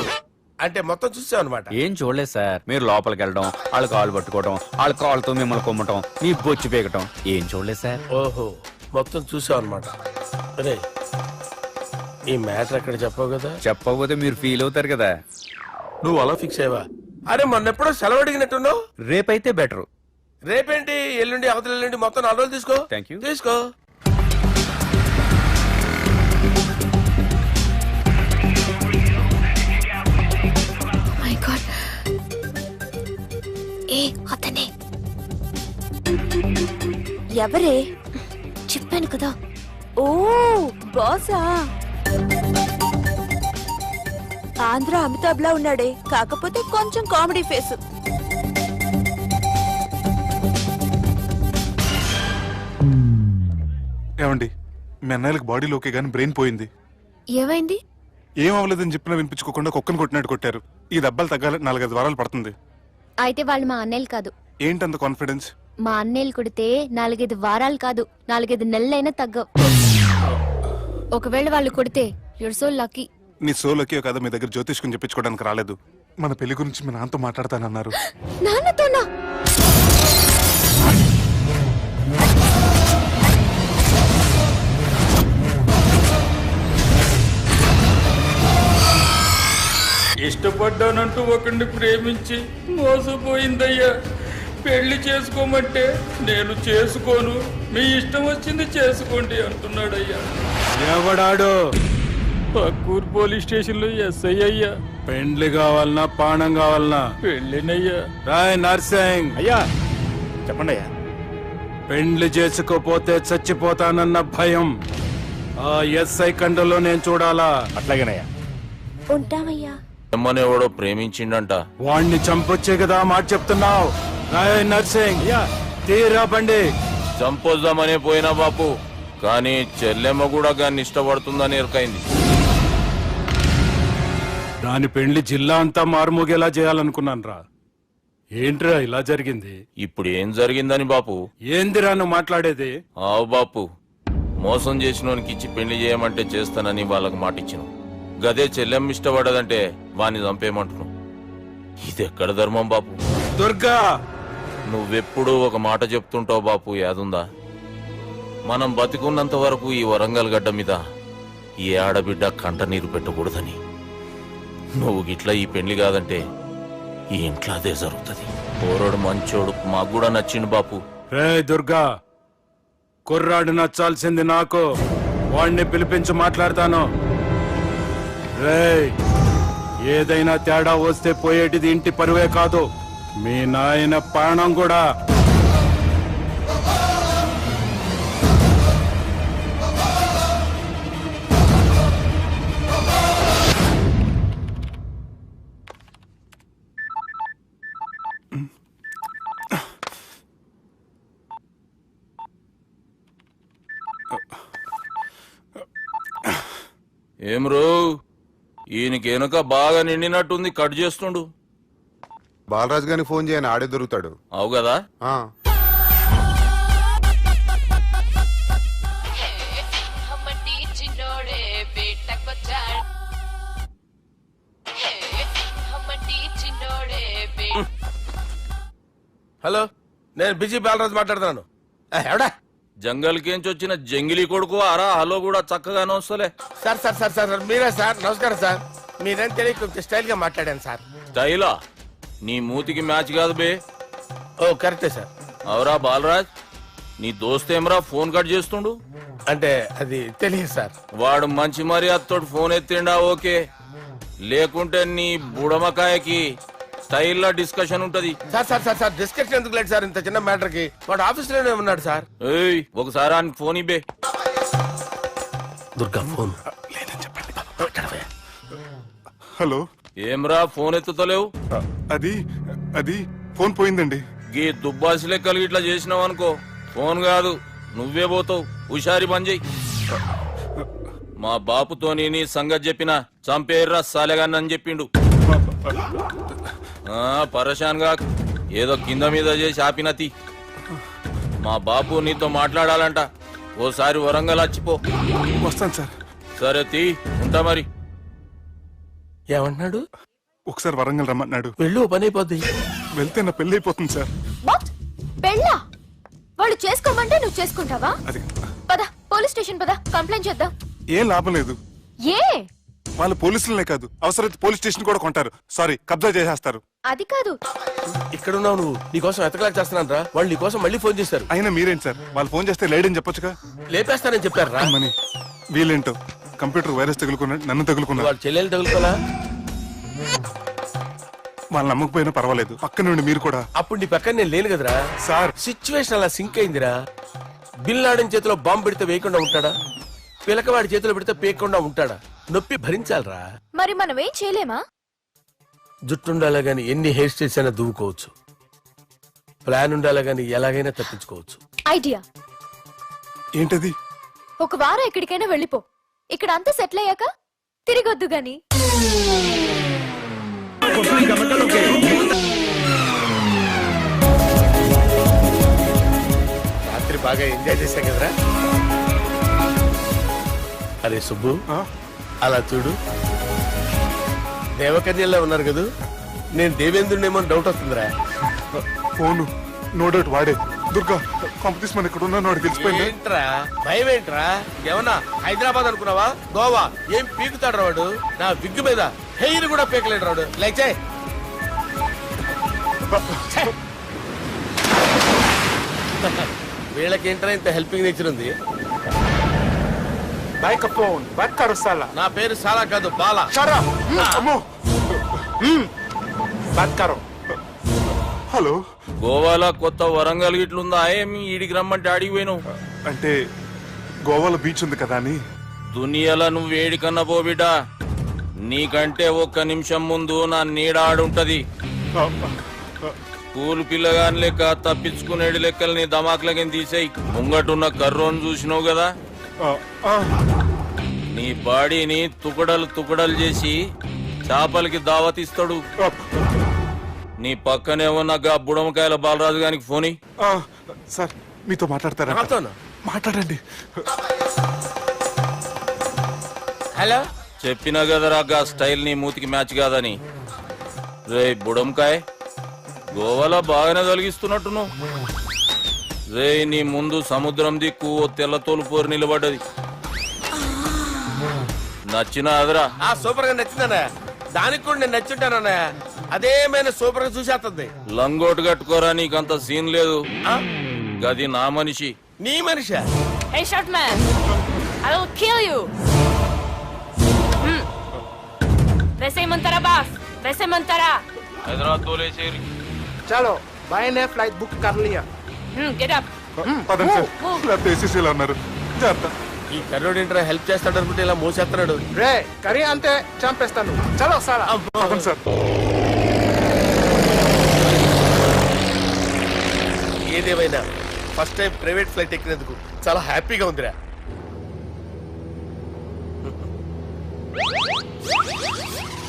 అంటే మొత్తం చూసావు అనమాట. ఏం చూడలేదు సార్. మీరు లోపలికి వెళ్ళడం, వాళ్ళ కాళ్ళు పట్టుకోవడం, వాళ్ళ కాళ్ళతో మిమ్మల్ని కొమ్మటం, మీ బొచ్చు పీకటం ఏం చూడలేదు సార్. ఓహో, మొత్తం చూసావు అనమాట. అరే ఈ మ్యాటర్ అక్కడ చెప్పావు కదా. చెప్పకపోతే మీరు ఫీల్ అవుతారు కదా. నువ్వు అలా ఫిక్స్ అయ్యవా? అరే మొన్నెప్పుడో సెలవు అడిగినట్టున్నావు. రేపైతే బెటర్. రేపేంటి, ఎల్లుండి, అవతల ఎల్లుండి, మొత్తం 4 రోజులు తీసుకో. Thank you. తీసుకో. మై గాడ్, ఏ అతనే ఎవరే? చెప్పాను కదా. ఓ బాసా. ఆంధ్ర అమితాబ్ లా ఉన్నాడే, కాకపోతే కొంచెం కామెడీ ఫేస్. ఏమండి మీ అన్నయ్యలకు బాడీలో ఓకే కానీ బ్రెయిన్ పోయింది. ఏమైంది? ఏం అవ్వలేదని చెప్పినా వినిపించుకోకుండా కుక్కను కొట్టినట్టు కొట్టారు. ఈ దెబ్బలు తగ్గాలి 4-5 వారాలు పడుతుంది. అయితే వాళ్ళు మా అన్నయ్యలు కాదు. ఏంటంత కాన్ఫిడెన్స్? మా అన్నయ్యలు కొడితే 4-5 వారాలు కాదు 4-5 నెలలైనా తగ్గవు. ఒకవేళ వాళ్ళు కొడితే యూర్ సో లక్కీ. నీ సోలోకి కదా మీ దగ్గర జ్యోతిష్కుని చెప్పించుకోవడానికి రాలేదు. మన పెళ్లి గురించి మీ నాన్నతో మాట్లాడతానన్నారు. నాన్నతోనా? ఇష్టపడ్డానంటూ ఒకరిని ప్రేమించి మోసపోయిందయ్యా. పెళ్లి చేసుకోమంటే నేను చేసుకోను, మీ ఇష్టం వచ్చింది చేసుకోండి అంటున్నాడయ్యా. ఎవడాడు? పక్కూరు పోలీస్ స్టేషన్ లో ఎస్ఐ అయ్యా. పెండ్లి కావాలనా పానం కావాలనా? పెళ్ళినయ్యా. రాయ్ నర్సింగ్. అయ్యా చెప్పండి అయ్యా. పెండ్లి చేసుకోపోతే చచ్చిపోతానన్న భయం ఆ ఎస్ఐ కండలో నేను చూడాలా? అట్లాగేనయ్యా. ఉంటామయ్యా. ఎవడో ప్రేమించిండంట. వాణ్ణి చంపొచ్చే కదా మాట చెప్తున్నావు? రాయ్ నర్సింగ్ తీరా బండి. చంపొద్దామనే పోయినా బాపు, కానీ చెల్లెమ్మ కూడా గాన్ని ఇష్టపడుతుందని ఎరకైంది. దాని పెండ్లి జిల్లా అంతా మారుమోగేలా చేయాలనుకున్నాను రా. ఏంట్రా ఇలా జరిగింది? ఇప్పుడు ఏం జరిగిందని బాపు? ఏందిరా నువ్వు మాట్లాడేది? ఆవు బాపు, మోసం చేసినోనికి ఇచ్చి పెళ్లి చేయమంటే చేస్తానని వాళ్ళకి మాటిచ్చిన. గదే చెల్లెమ్మ ఇష్టపడదంటే వాణ్ణి చంపేయమంటున్నావు. ఇది ఎక్కడ ధర్మం బాపు? దుర్గా, నువ్వెప్పుడు ఒక మాట చెప్తుంటావు బాపు, యాదుందా? మనం బతికున్నంత వరకు ఈ వరంగల్ గడ్డ మీద ఈ ఆడబిడ్డ కంట నీరు పెట్టకూడదని. నువ్వు గిట్లా ఈ పెళ్లి కాదంటే ఈ ఇంట్లో అదే జరుగుతుంది. పోరోడు మంచోడు, మాకు కూడా నచ్చిండు బాపు. రే దుర్గా, కుర్రాడు నచ్చాల్సింది నాకు. వాణ్ణి పిలిపించి మాట్లాడతాను. రే, ఏదైనా తేడా వస్తే పోయేటిది ఇంటి పరువే కాదు, మీ నాయన ప్రాణం కూడా. ఏం రో, ఈయనకి వెనుక బాగా నిండినట్టుంది, కట్ చేస్తుండు. బాలరాజు గారిని ఫోన్ చేయని, ఆడే దొరుకుతాడు. అవు కదా? హలో, నేను బిజీ బాలరాజు మాట్లాడుతున్నాను. ఎవడా? జంగల్కేంచి వచ్చిన జంగిలీ కొడుకు అరా. హలో కూడా చక్కగానే వస్తలే. సార్ సార్ సార్ సార్ మీరే సార్? నమస్కారం సార్. మీరేం తెలియక కొంచెం స్టైల్ గా మాట్లాడాను సార్. స్టైలా? నీ మూతికి మ్యాచ్ కాదు బే. ఓ కరెక్టే సార్. అవరా బాలరాజ్, నీ దోస్త్ ఏమరా ఫోన్ కట్ చేస్తుండు? అంటే అది తెలియదు సార్. వాడు మంచి మర్యాదతో ఫోన్ ఎత్తిండా ఓకే, లేకుంటే నీ బుడమకాయకి స్టైల్లో డిస్కషన్ ఉంటది. Sir sir sir sir discussion ఎందుకు లేదు సార్? ఇంత చిన్న మ్యాటర్ కి వాడు ఆఫీస్ లోనే ఉన్నాడు సార్. ఏయ్, ఒకసారి ఆయన ఫోన్ ఇబ్బే. దుర్గా ఫోన్. హలో. ఏమ్రా ఫోన్ ఎత్తుతలేవు? అది అది ఫోన్ పోయిందండి. గీ దుబ్బాసి లెక్కలు ఇట్లా చేసినావు అనుకో, ఫోన్ కాదు నువ్వే పోతావు. హుషారి పని చెయ్యి. మా బాపుతోని నీ సంగతి చెప్పిన చంపేర్రా సాలెగాన్ని అని చెప్పిండు. పరేషాన్ గా ఏదో కింద మీద చేసి ఆపినతి. మా బాపు నీతో మాట్లాడాలంట. ఓసారి వరంగల్ వచ్చిపో. వస్తాను సార్. సరే తీ, ఉంటా మరి. ఏమంటున్నాడు? ఒకసారి వరంగల్ రమ్మన్నాడు. పెళ్ళి పని అయిపోద్ది. వెళ్తే నా పెళ్లి అయిపోతుంది సార్. పెళ్ళా? వాళ్ళు చేసుకోమంటే నువ్వు చేసుకుంటావా? అది పద, పోలీస్ స్టేషన్ పద, కంప్లైంట్ చేద్దాం. ఏం లాభం లేదు. ఏ? వాళ్ళు పోలీసులనే కాదు, అవసరమైతే పోలీస్ స్టేషన్ కూడా కొంటారు. సారీ, కబ్జా చేసేస్తారు. అది కాదు. ఇక్కడ ఉన్నావు నువ్వు, నీకోసం ఎతకలేక చేస్తున్నాను రా. వాళ్ళు నీకోసం మళ్ళీ ఫోన్ చేశారు. అయినా మీరేంటి సార్? వాళ్ళు ఫోన్ చేస్తే లేడని చెప్పొచ్చుగా. లేపేస్తానని చెప్పారు రా. మని వీళ్ళేంటో కంప్యూటర్ వైరస్ తగులుకున్నాడు, నన్ను తగులుకున్నాడు. వాళ్ళ చెల్లెలు తగులుకోలా? వాళ్ళు నమ్మకపోయినా పర్వాలేదు, పక్క నుండి మీరు కూడా. అప్పుడు నీ పక్కన నేను లేను కదరా సార్. సిచ్యువేషన్ అలా సింక్ అయిందిరా. బిల్ లాడన్ చేతిలో బాంబు పెడితే వేయకుండా ఉంటాడా? పిలకవాడి చేతిలో పెడితే పేయకుండా ఉంటాడా? నొప్పి భరించాలరా. మరి మనం ఏం చేయలేమా? జుట్టుండాలా గాని ఎన్ని హెయిర్ స్టైల్స్ అయినా దువ్వుకోవచ్చు. ప్లాన్ ఉండాలా గాని ఎలాగైనా తప్పించుకోవచ్చు. ఐడియా ఏంటది? ఒక వారం ఎక్కడికైనా వెళ్ళిపో. ఇక్కడ అంతా సెటిల్ అయ్యాక తిరిగొద్దు గాని. రాత్రి బాగా ఎంజాయ్ చేశాం కదరా. అరే సుబ్బు, అలా చూడు, దేవకన్యల్లో ఉన్నారు కదా. నేను దేవేంద్రుడేమో డౌట్ వస్తుందిరా. ఫోను నో డౌట్ వాడే. దుర్గా కాంపిటీషన్ మన ఇక్కడ ఉన్నాను వాడు తెలిసిపోయింది. ఏంట్రా భయం ఏంట్రా? ఏమన్నా హైదరాబాద్ అనుకున్నావా? గోవా ఏం పీకుతాడు రాడు. నా విగ్గు మీద హెయిర్ కూడా పీకలేడు రాడు. లేచే వీళ్ళకేంట్రా ఇంత హెల్పింగ్ నేచర్ ఉంది. బైక్ ఫోన్ బైక్ కరో సాలా. నా పేరు సాలా కాదు, బాలా. అమ్మో బైక్ కరో. హలో, గోవాలో కొత్త వరంగల్ గిట్లుందా? ఏమి ఈడికి రమ్మంటే అడిగి పోయినావు? అంటే గోవాలో బీచ్ ఉంది కదా అని. దునియాలో నువ్వు ఏడికన్నా పో బిడ్డ, నీకంటే ఒక్క నిమిషం ముందు నా నీడ ఆడుంటది. స్కూల్ పిల్లగాని లెక్క తప్పించుకునేడు లెక్కలు నీ దమాకులకి తీసేయి. ముంగటున్న కర్రోని చూసినావు కదా, నీ బాడీని తుకడలు తుకడలు చేసి చేపలకి దావతిస్తాడు. నీ పక్కనే ఉన్న బుడమకాయల బాలరాజు గారికి ఫోని. సార్ మీతో మాట్లాడతారా? మాట్లాడండి. హలో, చెప్పినా కదరా గా స్టైల్ నీ మూతికి మ్యాచ్ కాదని. రే బుడంకాయ్, గోవాలో బాగానే తొలగిస్తున్నట్టు. రే నీ ముందు సముద్రం దిక్కు ఓ తెల్ల తోలు పోరు నిలబడ్డది. నచ్చినా అదరా? సూపర్ గా నచ్చిందన్నా. దానికి కూడా నేను నచ్చుంటానన్నా. అదేమైనా సూపర్ గా చూసేస్తుంది. లంగోటు కట్టుకోరా, నీకంత సీన్ లేదు. గది నా మనిషి. నీ Manisha? Hey short man, I will kill you. वैसे बास, वैसे मंतरा. हैदराबाद तोलेसेरी. చలో బాయ్ ఫ్లైట్ బుక్ కర్ లియా. Get up. పదండి సార్, లేకపోతే ఏసీసీలో ఉన్నారు. జాగ్రత్త. ఈ కర్రోడు ఏంట్రా హెల్ప్ చేస్తాడు అనుకుంటే ఇలా మోసేస్తున్నాడు. రే కరీ అంతే చంపేస్తాను. చలో సారా. పదండి సార్. ఏదేమైనా ఫస్ట్ టైం ప్రైవేట్ ఫ్లైట్ ఎక్కినందుకు చాలా హ్యాపీగా ఉందిరా.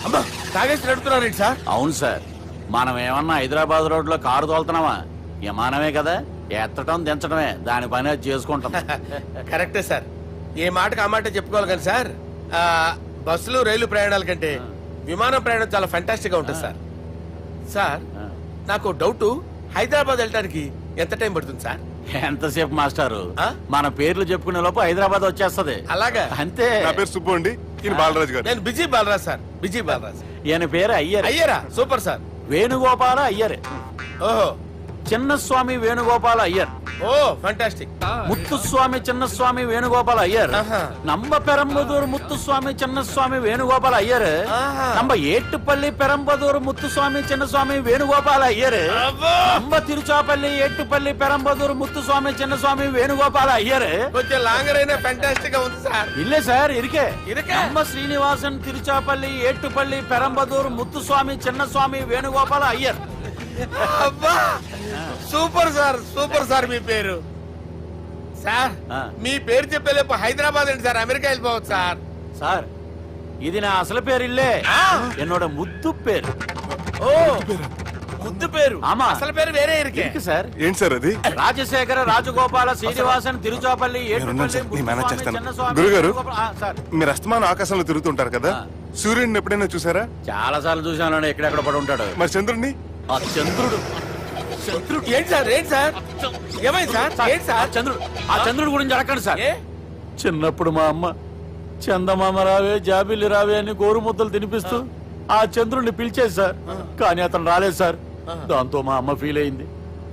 అమ్మా తాగేసి నడుపుతున్నారేంటి సార్? అవును సార్, మనం ఏమన్నా హైదరాబాద్ రోడ్ లో కారు తోలుతున్నావా? విమానమే కదా, ఎత్తడం దించడమే, దాని పని అది చేసుకుంటాం. కరెక్టే సార్, ఏ మాటకు ఆ మాట చెప్పుకోవాలి కానీ సార్, బస్సులు రైలు ప్రయాణాల కంటే విమానం ప్రయాణం చాలా ఫెంటాస్టిక్ గా ఉంటుంది సార్. సార్ నాకు డౌట్, హైదరాబాద్ వెళ్ళడానికి ఎంత టైం పడుతుంది సార్? ఎంతసేపు మాస్టారు, మన పేర్లు చెప్పుకునే లోపు హైదరాబాద్ వచ్చేస్తది. అలాగా? అంతే. నా పేరు సుబ్బు అండి, ఈయన బాలరాజు గారు. నేను busy Balaraj sir, busy Balaraj. ఈయన పేరు అయ్యర్. అయ్యరా? Super sir. వేణుగోపాల అయ్యర్. ఓహో, చిన్నస్వామి వేణుగోపాల అయ్యర్. Oh fantastic. ముత్తుస్వామి చిన్నస్వామి వేణుగోపాల అయ్యర్. நம்ம பெரம்பதூர் முத்துசுவாமி சின்னசுவாமி வேணுகோபால ஐயர். நம்ம ஏட்டுப்பள்ளி பெரம்பதூர் முத்துசுவாமி சின்னசுவாமி வேணுகோபால ஐயர். நம்ம திருச்சாப்பள்ளி ஏட்டுப்பள்ளி பெரம்பதூர் முத்துசுவாமி சின்னசுவாமி வேணுகோபால ஐயர். కొంచెం లాంగర్ అయినా ఫంటాస్టిక్ గా ఉంది సార్. இல்ல சார், இருக்கே. இருக்கே. நம்ம ஸ்ரீனிவாசன் திருச்சாப்பள்ளி ஏட்டுப்பள்ளி பெரம்பதூர் முத்துசுவாமி சின்னசுவாமி வேணுகோபால ஐயர். అబ్బా సూపర్ సార్, సూపర్ సార్. మీ పేరు సార్, మీ పేరు చెప్పేలేపు హైదరాబాద్ ఏంటి సార్, అమెరికా వెళ్ళిపోవచ్చు సార్. సార్ ఇది నా అసలు పేరు ఇల్లే, என்னோட ముద్దు పేరు. ఓ ముద్దు పేరు? ఆమా, అసలు పేరు వేరే ఇరికే సార్. ఏంటి సార్ అది? రాజశేఖర రాజగోపాల శ్రీనివాసన్ తిరుచాపల్లి గురుగారు, మీరు అస్తమానం ఆకాశంలో తిరుగుతుంటారు కదా, సూర్యుడిని ఎప్పుడైనా చూసారా? చాలా సార్లు చూసాను, ఎక్కడెక్కడ పడి ఉంటాడు. మరి చంద్రుడిని? ఆ చంద్రుడు. ఏంటి సార్, ఏంటి సార్, ఏమైంది సార్? ఏంటి సార్? ఆ చంద్రుడు గురించి అడగండి సార్. చిన్నప్పుడు మా అమ్మ చందమామ రావే జాబిల్లి రావే అని గోరు ముద్దలు తినిపిస్తూ ఆ చంద్రుడిని పిలిచేది సార్, కానీ అతను రాలేదు సార్. దాంతో మా అమ్మ ఫీల్ అయింది,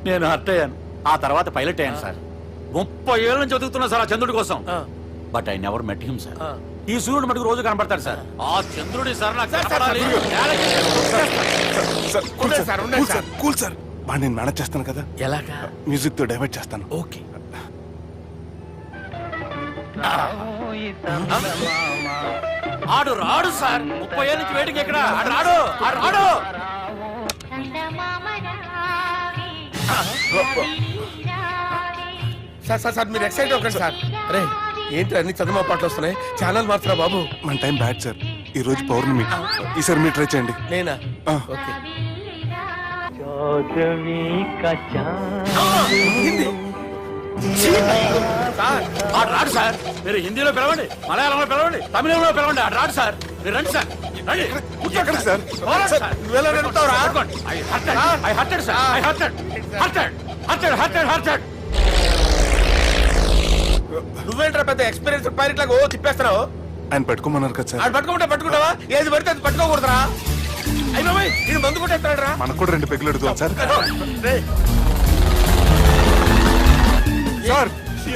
నేను హర్ట్ అయ్యాను. ఆ తర్వాత పైలట్ అయ్యాను సార్. 30 ఏళ్ళ నుంచి చదువుతున్నా సార్ ఆ చంద్రుడి కోసం. But I never met him sir. ఈ సూర్యుడు మటుకు రోజు కనపడతాడు సార్. ఆ చంద్రుడి సార్ నాకు కనపడాలి. కూల్ సార్, బాగా నేను మేనేజ్ చేస్తాను కదా. ఎలాగా? మ్యూజిక్ తో డైవర్ట్ చేస్తాను. ఓకే. ఆడు రాడు సార్, 30 ఏళ్ళ నుంచి వెయిటింగ్ ఎక్కడ. రాడు రాడు. సార్ సార్ సార్ మీరు ఎక్సైట్ అవ్వకండి సార్. రే ఏంటి అన్ని చదువు పాటలు వస్తున్నాయి? ఛానల్ మార్చరా బాబు. మన టైం బ్యాడ్ సార్. ఈ రోజు పౌర్ణమి. ఈసారి మీరు ట్రై చేయండి. నేనా? ఆ. ఓకే. రాడు సార్. మీరు హిందీలో పిలవండి, మలయాళంలో పిలవండి, తమిళంలో పిలవండి. రాడు సార్. మీరు రండి సార్. రండి. ఎక్కడికి సార్? నువ్వెలా నడుపుతావురా? I hurted, sir. I hurted. నువ్వేంట్రా పెద్ద ఎక్స్పీరియన్స్ పైలట్ లాగా తిప్పేస్తున్నావు? ఆయన పట్టుకోమన్నారు కదా సార్. ఆడు పట్టుకుంటావా? ఏది పడితే అది పట్టుకోకూడదురా. అయ్యి బాబాయ్, ఇది మందు కొట్టేస్తాడు రా. మనకు కూడా 2 పెగ్గులు అడుగుతాం సార్. సార్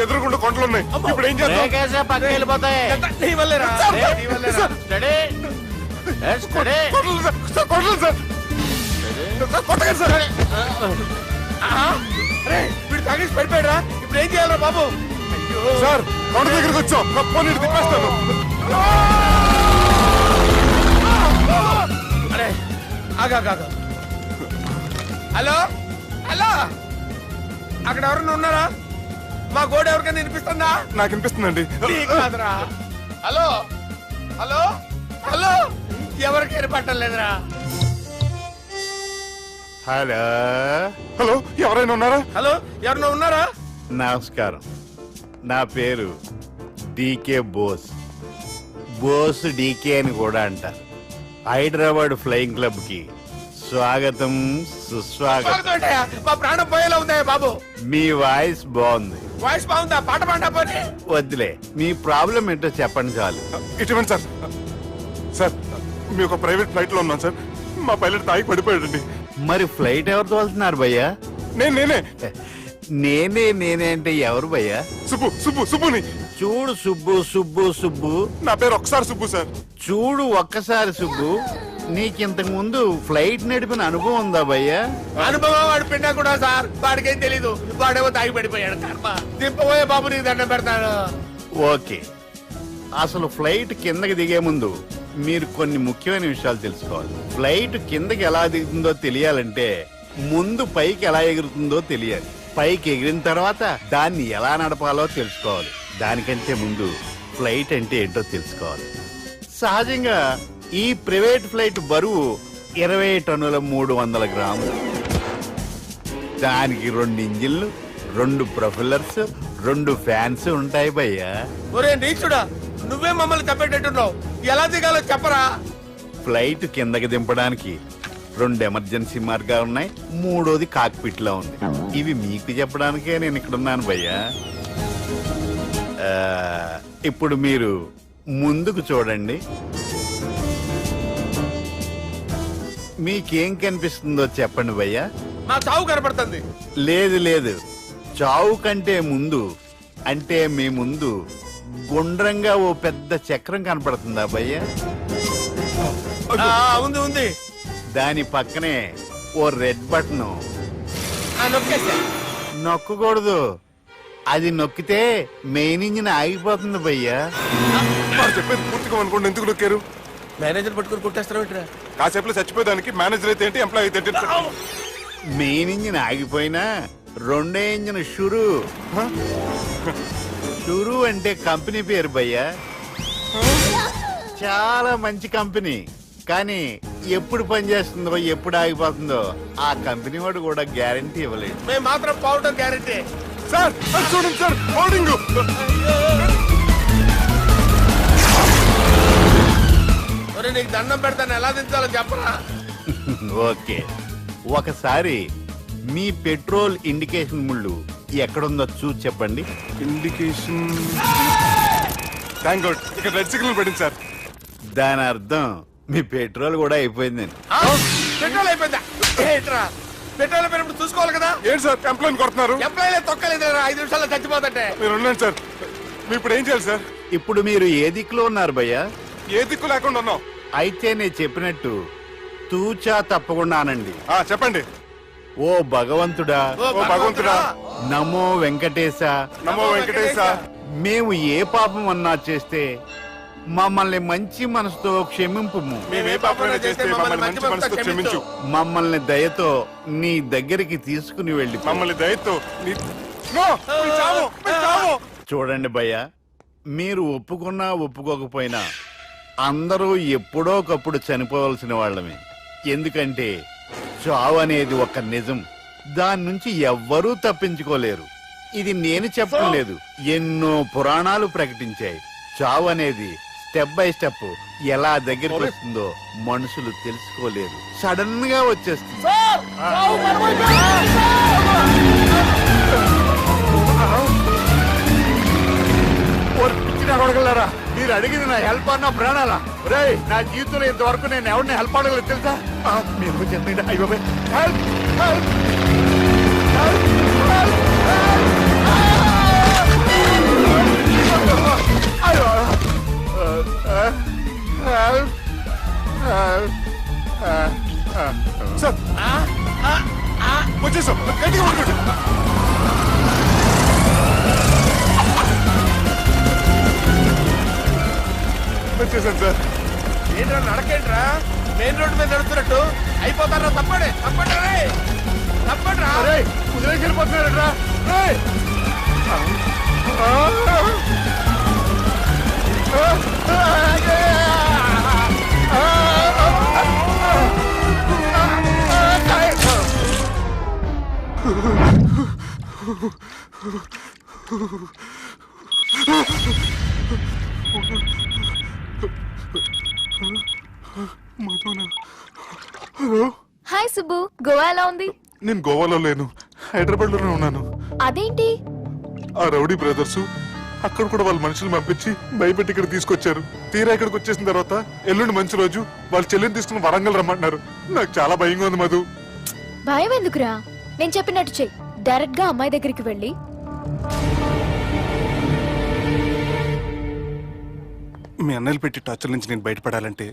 ఎదురుగుండా కొండలు ఉన్నాయి. ఇప్పుడు ఏం చేద్దాం? పక్కకి వెళ్ళిపోతాయి. నీ వల్లేరా? నీ వల్లేరా? కొండలు సార్. కొట్టగా సార్. వీడు తాగేసి పడిపోయాడురా. ఇప్పుడు ఏం చేయాలరా బాబు? సార్ కొండ దగ్గరికి వచ్చాం. పోనీ తిప్పేస్తాను. అరే ఆగా. హలో హలో, అక్కడ ఎవరన్నా ఉన్నారా? మా గోడ ఎవరికైనా వినిపిస్తుందా? నాకు వినిపిస్తుందండి. కాదురా. హలో హలో హలో, ఎవరికి వినపట్టలేదురా. హలో హలో, ఎవరైనా ఉన్నారా? హలో, ఎవరన్నా ఉన్నారా? నమస్కారం. నా పేరు డీకే బోస్. బోస్ డీకే అని కూడా అంటారు. హైదరాబాద్ ఫ్లయింగ్ క్లబ్ కి స్వాగతం, సుస్వాగతం. మా ప్రాణం పోయేలా ఉందా బాబు? మీ వాయిస్ బాగుంది. వాయిస్ బాగుందా? పాట పాడా పోనీ. వద్దులే, మీ ప్రాబ్లం ఏంటో చెప్పండి చాలు. ఇటువంటి సార్. సార్ మీ ఒక ప్రైవేట్ ఫ్లైట్ లో ఉన్నాం సార్. మా పైలట్ తాగి పడిపోయాడండి. మరి ఫ్లైట్ ఎవరితో వెళ్తున్నారు భయ్యా? నేనే నేనే అంటే ఎవరు భయ్యా? సుబ్బుని. చూడు సుబ్బు. నా పేరు ఒకసారి సుబ్బు సార్. చూడు ఒక్కసారి సుబ్బు, నీకింతకు ముందు ఫ్లైట్ నడిపిన అనుభవం ఉందా భయ్యా? అనుభవం వాడు పిన్నా కూడా సార్. వాడికేం తెలీదు. వాడేమో తాగి పడిపోయాడు. కర్మ. దింపబోయే బాబు నీకు దండం పెడతాను. ఓకే, అసలు ఫ్లైట్ కిందకి దిగే ముందు మీరు కొన్ని ముఖ్యమైన విషయాలు తెలుసుకోవాలి. ఫ్లైట్ కిందకి ఎలా దిగుతుందో తెలియాలంటే ముందు పైకి ఎలా ఎగురుతుందో తెలియాలి. పైకి ఎగిరిన తర్వాత దాన్ని ఎలా నడపాలో తెలుసుకోవాలి. దానికంటే ముందు ఫ్లైట్ అంటే ఏంటో తెలుసుకోవాలి. సహజంగా ఈ ప్రైవేట్ ఫ్లైట్ బరువు 20 టన్నుల 300 గ్రాములు. దానికి 2 ఇంజిన్లు, 2 ప్రొఫెల్లర్స్, 2 ఫ్యాన్స్ ఉంటాయి భయ్యా. ఒరే నీచుడా, నువ్వే మమ్మల్ని తప్పేటట్టున్నావు. ఎలా దిగాలో చెప్పరా? ఫ్లైట్ కిందకి దింపడానికి 2 ఎమర్జెన్సీ మార్గాలు ఉన్నాయి. 3వది కాక్పిట్ లో ఉంది. ఇవి మీకు చెప్పడానికే నేను ఇక్కడ ఉన్నాను భయ్యా. ఇప్పుడు మీరు ముందుకు చూడండి. మీకేం కనిపిస్తుందో చెప్పండి భయ్యా. నా చావు కనపడుతుంది. లేదు, చావు కంటే ముందు అంటే మీ ముందు గుండ్రంగా ఓ పెద్ద చక్రం కనపడుతుందా భయ్యా? ఉంది. దాని పక్కనే ఓ రెడ్ బటన్. నొక్కకూడదు. అది నొక్కితే మెయిన్ ఇంజిన్ ఆగిపోతుంది భయ్యా. చెప్పేది పూర్తిగా అనుకోండి. ఎందుకు నొక్కారు? మేనేజర్ పట్టుకుని కొట్టేస్తారా? కాసేపులో చచ్చిపోయేదానికి మేనేజర్ అయితే ఏంటి, ఎంప్లాయ్ అయితే ఏంటి? మెయిన్ ఇంజిన్ ఆగిపోయినా 2వ ఇంజిన్ షురు అంటే కంపెనీ పేరు భయ్యా. చాలా మంచి కంపెనీ. కానీ ఎప్పుడు పనిచేస్తుందో ఎప్పుడు ఆగిపోతుందో ఆ కంపెనీ వాడు కూడా గ్యారంటీ ఇవ్వలేదు. మేము మాత్రం పౌడర్ గ్యారంటీ. సార్ చూడండి సార్, హోర్డింగ్. నీకు దండం పెడతాను, ఎలా దించాలో చెప్పరా? ఓకే, ఒకసారి మీ పెట్రోల్ ఇండికేషన్ ముళ్ళు ఎక్కడుందో చూసి చెప్పండి. ఇండికేషన్. థ్యాంక్ గాడ్, ఇక్కడ రెడ్ సిగ్నల్ పడింది సార్. దాని అర్థం మీ పెట్రోల్ కూడా అయిపోయిందని. పెట్రోల్ అయిపోయిందా? పెట్రోల్ అయిపోయినప్పుడు చూసుకోవాలి కదా. ఏంటి సార్ ఎంప్లాయ్ కొడుతున్నారు? ఎంప్లాయ్ తొక్కలేదు. 5 నిమిషాల్లో చచ్చిపోతుంటే మీరు ఉన్నాను సార్. మీరు ఇప్పుడు ఏం చేయాలి సార్? ఇప్పుడు మీరు ఏ దిక్కులో ఉన్నారు భయ్యా? ఏ దిక్కు లేకుండా ఉన్నాం. అయితే నేను చెప్పినట్టు తూచా తప్పకుండా అనండి. చెప్పండి. ఓ భగవంతుడా, నమో వెంకటేశ, నమో వెంకటేశ. మేము ఏ పాపం అన్నా చేస్తే మమ్మల్ని మంచి మనసుతో క్షమింపు. మమ్మల్ని దయతో నీ దగ్గరికి తీసుకుని వెళ్ళి. మమ్మల్ని దయతో చూడండి భయ్యా, మీరు ఒప్పుకున్నా ఒప్పుకోకపోయినా అందరూ ఎప్పుడో ఒకప్పుడు చనిపోవలసిన వాళ్ళమే. ఎందుకంటే చావు అనేది ఒక నిజం, దాని నుంచి ఎవ్వరూ తప్పించుకోలేరు. ఇది నేను చెప్పడం లేదు, ఎన్నో పురాణాలు ప్రకటించాయి. చావు అనేది స్టెప్ బై స్టెప్ ఎలా దగ్గరికి వస్తుందో మనుషులు తెలుసుకోలేరు, సడన్ గా వచ్చేస్తుంది. అడగలరా, మీరు అడిగింది నా హెల్ప్ అన్న ప్రాణాలా? రే, నా జీవితంలో ఇంతవరకు నేను ఎవరిని హెల్ప్ అడగలేదు తెలుసా? మీరు చెప్పండి. అయ్యో హెల్ప్ హెల్ప్ సార్ వచ్చేసాం, గట్టిగా పట్టుకోండి. వచ్చేసాను సార్. ఏంట్రా నడకేంట్రా, మెయిన్ రోడ్డు మీద నడుస్తున్నట్టు అయిపోతారా? తప్పండి తప్పండి రే, తప్పండి రా. కుదిరేసి వెళ్ళిపోతున్నారా? హాయ్ సుబ్బు, గోవా ఎలా ఉంది? నేను గోవాలో లేను, హైదరాబాద్ లోనే ఉన్నాను. అదేంటి? ఆ రౌడీ బ్రదర్స్ అక్కడ కూడా వాళ్ళ మనుషులు పంపించి భయపెట్టి ఇక్కడ తీసుకొచ్చారు. తీరా ఇక్కడికి వచ్చేసిన తర్వాత ఎల్లుండి మంచి రోజు వాళ్ళ చెల్లిని తీసుకుని వరంగల్ రమ్మంటున్నారు. నాకు చాలా భయంగా ఉంది మధు. భయం ఎందుకురా, నేను చెప్పినట్టు చెయ్యి. డైరెక్ట్ గా అమ్మాయి దగ్గరికి వెళ్ళి మీ అన్నయ్యలు పెట్టి టార్చర్ నుంచి నేను బయటపడాలంటే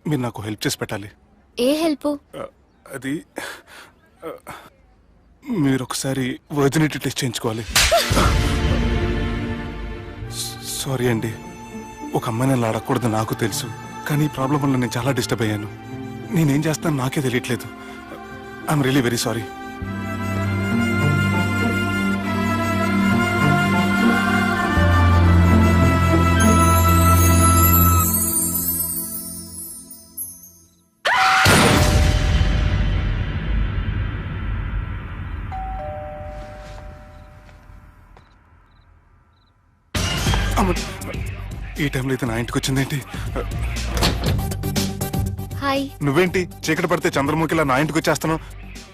మీరు నాకు హెల్ప్ చేసి పెట్టాలి. ఏ హెల్ప్? అది మీరు ఒకసారి వర్జినిటీ టెస్ట్ చేయించుకోవాలి. సారీ అండి, ఒక అమ్మాయిని అలా అడగకూడదు నాకు తెలుసు, కానీ ఈ ప్రాబ్లం వల్ల నేను చాలా డిస్టర్బ్ అయ్యాను. నేనేం చేస్తాను నాకే తెలియట్లేదు. I'm really very sorry. ఈ టైంలో అయితే నా ఇంటికి వచ్చిందేంటి? హాయ్. నువ్వేంటి చీకటి పడితే చంద్రముఖిలా నా ఇంటికి వచ్చేస్తాను?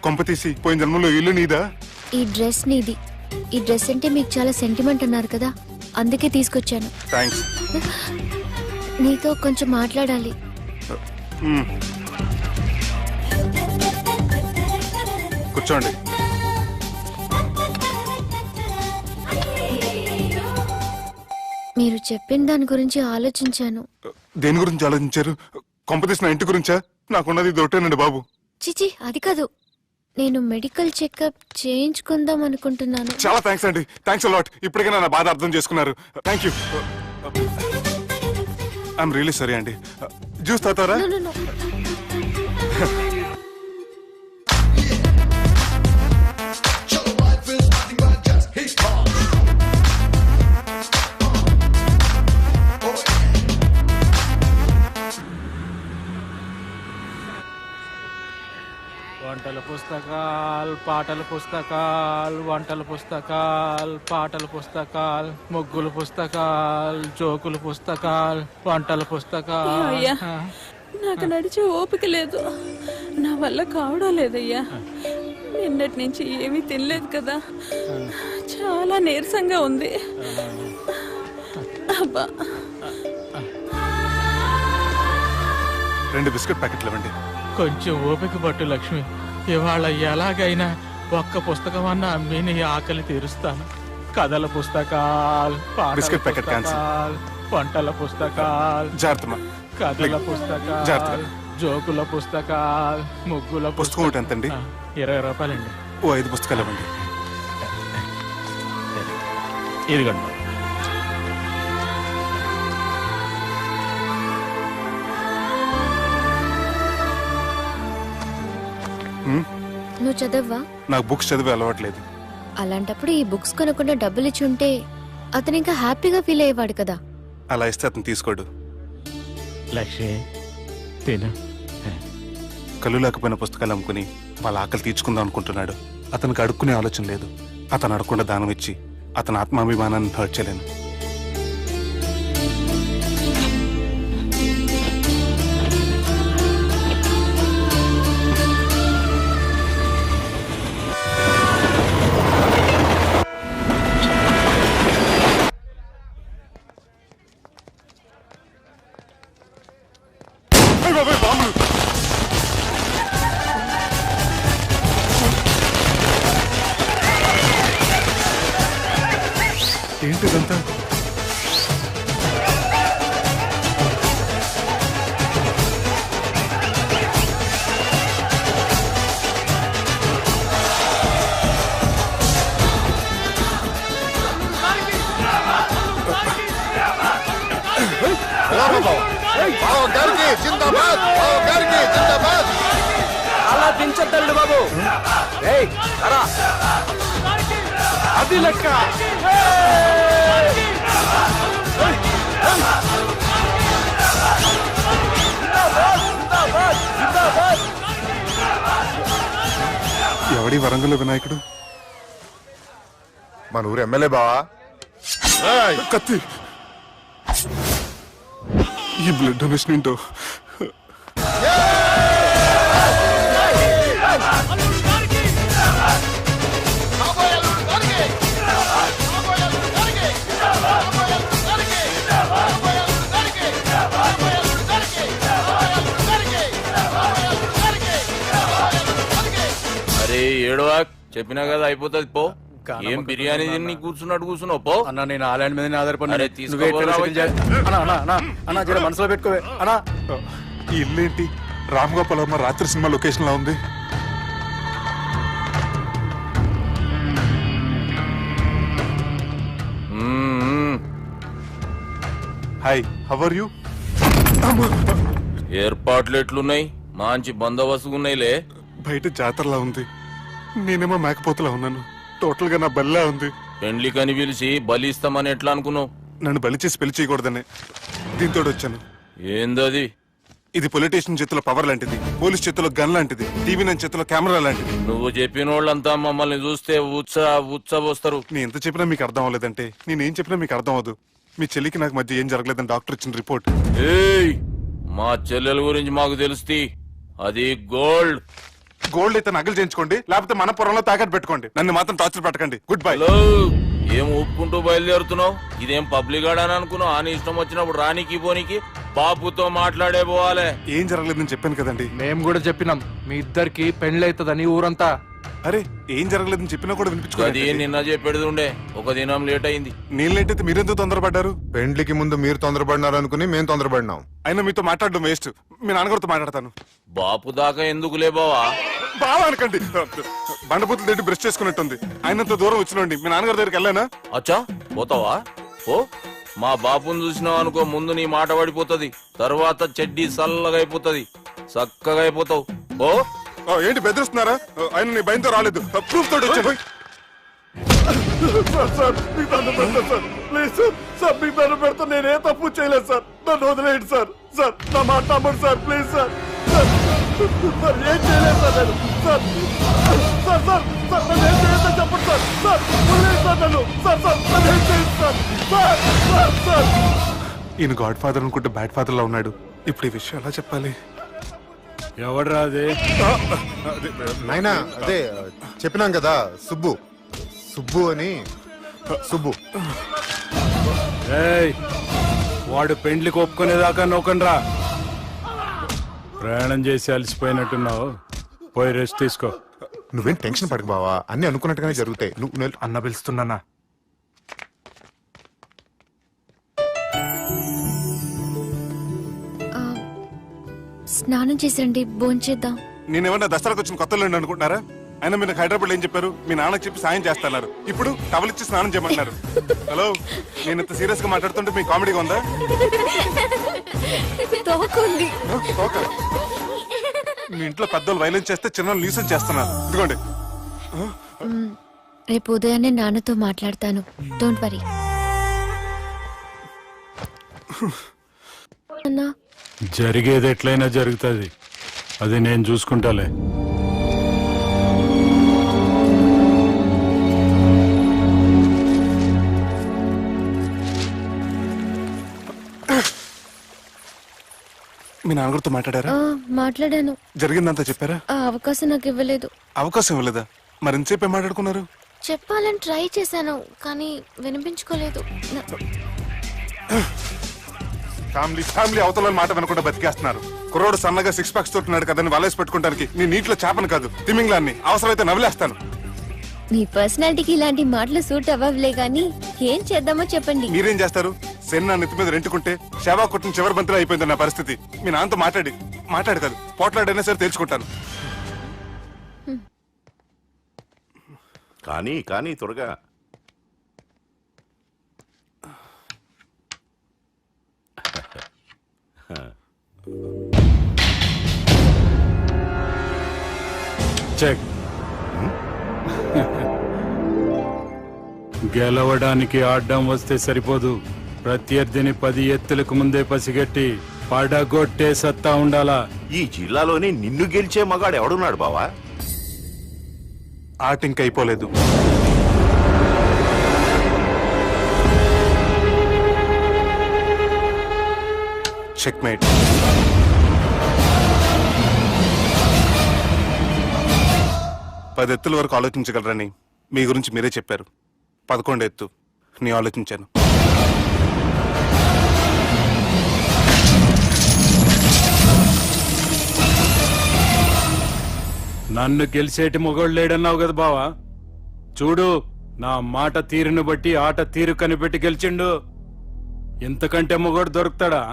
కొంప తీసి పోయిన జన్మలో ఇల్లు నీదా? ఈ డ్రెస్ నీది. ఈ డ్రెస్ అంటే మీకు చాలా సెంటిమెంట్ అన్నారు కదా, అందుకే తీసుకొచ్చాను. థ్యాంక్స్. నీతో కొంచెం మాట్లాడాలి. కూర్చోండి. మీరు చెప్పిన దాని గురించి ఆలోచించాను. దేని గురించి ఆలోచించారు? కొంపతీసి నా ఇంటి గురించా? నాకున్నది దొట్టేనండి బాబు. చిచి, అది కాదు. నేను మెడికల్ చెకప్ చేయించుకుందాం అనుకుంటున్నాను. చాలా థ్యాంక్స్ అండి, థ్యాంక్స్ అలాట్. ఇప్పటికైనా నా బాధ అర్థం చేసుకున్నారు. Thank you. I'm really sorry అండి. జ్యూస్ తాతారా? వంటల పుస్తకాలు, పాటల పుస్తకాలు, వంటల పుస్తకాలు, పాటల పుస్తకాలు, ముగ్గుల పుస్తకాలు, జోకుల పుస్తకాలు, వంటల పుస్తకాలు. అయ్యా, నాకు నడిచే ఓపిక లేదు, నా వల్ల కావడం లేదయ్యా. నిన్నటి నుంచి ఏమీ తినలేదు కదా, చాలా నీరసంగా ఉంది. అబ్బా. 2 బిస్కెట్ ప్యాకెట్లు ఇవ్వండి. కొంచెం ఓపిక పట్టు లక్ష్మి, ఇవాళ ఎలాగైనా ఒక్క పుస్తకం అన్న అమ్మి నీ ఆకలి తీరుస్తాను. కథల పుస్తకాలు, బిస్కెట్ ప్యాకెట్ పుస్తకాలు, వంటల పుస్తకాలు, జాగ్రత్త, కథల పుస్తకాలు, జోకుల పుస్తకాలు, ముగ్గుల పుస్తకం ఒకటి ఎంతండి? 20 రూపాయలండి. ఓ 5 పుస్తకాలు ఇవ్వండి. ఇదిగోండి. నువ్వు చదవ్వా? నాకు బుక్స్ చదివే అలవాట్లేదు. అలాంటప్పుడు ఈ బుక్స్ కొనకుండా డబ్బులు ఇచ్చి ఉంటే అతను ఇంకా హ్యాపీగా ఫీల్ అయ్యేవాడు కదా. అలా ఇస్తే అతను తీసుకోడు. లక్ష్మి తిను. కళ్ళు లేకపోయిన పుస్తకాలు అమ్ముకుని వాళ్ళ ఆకలి తీర్చుకుందాం అనుకుంటున్నాడు. అతనికి అడుక్కునే ఆలోచన లేదు. అతను అడగకుండా దానం ఇచ్చి అతని ఆత్మాభిమానాన్ని హర్ట్ చేయలేను. ఏంటిదంతా? అలా దించద్దండి బాబు. అది లెక్క. ఎవడి వరంగల్ వినాయకుడు? మన ఊరు ఎమ్మెల్యే బావా. కత్తి. ఈ బ్లడ్ డొనేషన్ ఏంటో. అరే ఏడవా, చెప్పినా కదా అయిపోతుంది పో. ఏం బిర్యానీ తిని కూర్చున్నట్టు కూర్చున్నావు పో. అన్న నేను ఆలాండ్ మీద ఆధారపడి. అరే మనసులో పెట్టుకోవే అన్నా. ఈ ఇల్లేంటి రామ్ గోపాల్ వర్మ రాత్రి సినిమా లొకేషన్ లా ఉంది. Hi, how are you? ఏర్పాట్లు ఎట్లున్నాయి? మంచి బందోబస్తు ఉన్నాయిలే. బయట జాతరలా ఉంది. నేనేమో మేకపోతలా ఉన్నాను. టోటల్ గా నా బలిలా ఉంది. పెండ్లి కని పిలిచి బలి ఇస్తామని ఎట్లా అనుకున్నావు? నన్ను బలి చేసి పెళ్లి చేయకూడదనే దీంతో వచ్చాను. ఏందది? ఇది పొలిటీషియన్ చేతిలో పవర్ లాంటిది, పోలీస్ చేతిలో గన్ లాంటిది, టీవీ నైన్ చేతిలో కెమెరా లాంటిది. నువ్వు చెప్పిన వాళ్ళంతా మమ్మల్ని చూస్తే ఉత్సవస్తారు. నేను ఎంత చెప్పినా మీకు అర్థం అవ్వలేదంటే నేనేం చెప్పినా మీకు అర్థం అవ్వదు. మీ చెల్లికి నాకు మధ్య ఏం జరగలేదని డాక్టర్ ఇచ్చిన రిపోర్ట్. ఏయ్, మా చెల్లెల గురించి మాకు తెలుస్తుంది. అది గోల్డ్. గోల్డ్ అయితే నగలు చేయించుకోండి, లేకపోతే మన పొరంలో తాకట్టు పెట్టుకోండి. నన్ను మాత్రం టార్చర్ పెట్టకండి. Good bye. ఏం ఒప్పుకుంటూ బయలుదేరుతున్నావు? ఇదేం పబ్లిక్ గాడని అనుకున్నావు? అని ఇష్టం వచ్చినప్పుడు రానికి పోనీకి బాబుతో మాట్లాడే పోవాలి. ఏం జరగలేదని చెప్పాను కదండి. మేము కూడా చెప్పినాం మీ ఇద్దరికి పెండ్లైతుందని ఊరంతా. అరే ఏం జరగలేదని చెప్పినా కూడా వినిపించుకోండి. అది నిన్న చెప్పేది ఉండే, ఒక దినం లేట్ అయింది. నేను లేట్ అయితే మీరెందుకు తొందరపడ్డారు? పెండ్లికి ముందు మీరు తొందరపడినారు అనుకుని మేము తొందరపడినాం. అయినా మీతో మాట్లాడడం వేస్ట్. మీ నాన్నగారితో మాట్లాడతాను. బాపు దాకా ఎందుకులే బావా? బావా అనకండి. బండపూతులు తింటే బ్రష్ చేసుకున్నట్టుంది. ఆయనంత దూరం వచ్చినండి. మీ నాన్నగారి దగ్గరికి వెళ్ళానా? అచ్చా పోతావా? ఓ మా బాపుని చూసినావు అనుకో, ముందు నీ మాట పడిపోతుంది, తర్వాత చెడ్డీ చల్లగా అయిపోతుంది, చక్కగా అయిపోతావు. ఓ ఏంటి బెదిరిస్తున్నారా? ఆయన నీ భయంతో రాలేదు, ప్రూఫ్ తోటి వచ్చాను. సార్ మీకు దండం పెడతా సార్, ప్లీజ్ సార్. సార్ మీకు దండం పెడతా, నేనే తప్పు చేయలేదు సార్. నన్ను వదిలేయండి సార్. సార్ నా మాట నమ్మండి సార్, ప్లీజ్ సార్. సార్ ఏం చేయలేదు సార్ నేను. సార్ సార్ సార్ సార్ నన్ను ఏం చేయలేదు చెప్పండి సార్. సార్ వదిలేయండి సార్ నన్ను. సార్ సార్ నన్ను ఏం చేయలేదు సార్. సార్ సార్ సార్ ఈయన గాడ్ ఫాదర్ అనుకుంటే బ్యాడ్ ఫాదర్ లా ఉన్నాడు. ఇప్పుడు ఈ విషయం ఎలా చెప్పాలి? ఎవడ్రా అదే? నాయనా అదే చెప్పినాం కదా, సుబ్బు. సుబ్బు అని. సుబ్బు. ఏయ్, వాడు పెండ్లికి ఒప్పుకునేదాకా నోకండ్రా. ప్రయాణం చేసి అలసిపోయినట్టున్నావు, పోయి రెస్ట్ తీసుకో. నువ్వేం టెన్షన్ పడకు బావా, అన్ని అనుకున్నట్టుగానే జరుగుతాయి. నువ్వు అన్న పిలుస్తున్నా. స్నానం చేసండి, భోంచేద్దాం. నేనేమన్నా దసరాకు వచ్చిన కొత్తలో అనుకుంటున్నారా? అయినా మీరు హైదరాబాద్ ఏం చెప్పారు? మీ నాన్నకి చెప్పి సాయం చేస్తున్నారు. ఇప్పుడు టవల్ ఇచ్చి స్నానం చేయమంటున్నారు. హలో, నేను ఇంత సీరియస్ గా మాట్లాడుతుంటే మీ కామెడీగా ఉందా? మీ ఇంట్లో పెద్దోళ్ళు వైలెన్స్ చేస్తే చిన్న న్యూసెన్స్ చేస్తున్నారు. ఇదిగోండి. రేపు ఉదయాన్నే నాన్నతో మాట్లాడతాను, డోంట్ వరీ. అన్నా జరిగేది ఎట్లయినా జరుగుతుంది, అది నేను చూసుకుంటాలే. మీ నాన్నగారితో మాట్లాడారా? మాట్లాడాను. జరిగిందంతా చెప్పారా? ఆ అవకాశం నాకు ఇవ్వలేదు. అవకాశం ఇవ్వలేదా? మరి ఎంతసేపు మాట్లాడుకున్నారు? చెప్పాలని ట్రై చేశాను కానీ వినిపించుకోలేదు. ఫ్యామిలీ అవతల మాట వినకుండా బతికేస్తున్నారు. కుర్రోడు సన్నగా 6 ప్యాక్స్ తోటున్నాడు కదని వలేసి పెట్టుకుంటానికి నీ నీటిలో చేపను కాదు తిమింగ్లాన్ని అవసరమైతే నవ్వులేస్తాను. మీ పర్సనాలిటీకి ఇలాంటి మాటలు సూట్ అవ్వలే గానీ ఏం చేద్దామో చెప్పండి. మీరేం చేస్తారు? సెన్న నెత్తి మీద రెంటుకుంటే శవా కొట్టిన చివరి బంతిలో అయిపోయింది నా పరిస్థితి. మీ నాన్నతో మాట్లాడు కాదు పోట్లాడైనా సరే తెలుసుకుంటాను. కానీ త్వరగా చెక్. గెలవడానికి ఆడడం వస్తే సరిపోదు, ప్రత్యర్థిని 10 ఎత్తులకు ముందే పసిగట్టి పడగొట్టే సత్తా ఉండాలా. ఈ జిల్లాలోనే నిన్ను గెలిచే మగాడు ఎవడున్నాడు బావా? ఆట ఇంకా అయిపోలేదు. చెక్మేట్. పది ఎత్తుల వరకు ఆలోచించగలరని మీ గురించి మీరే చెప్పారు. 11 ఎత్తు నేను ఆలోచించాను. నన్ను గెలిచేటి మొగోడు లేడన్నావు కదా బావా, చూడు నా మాట తీరును బట్టి ఆట తీరు కనిపెట్టి గెలిచిండు. ఇంతకంటే మొగోడు దొరుకుతాడా?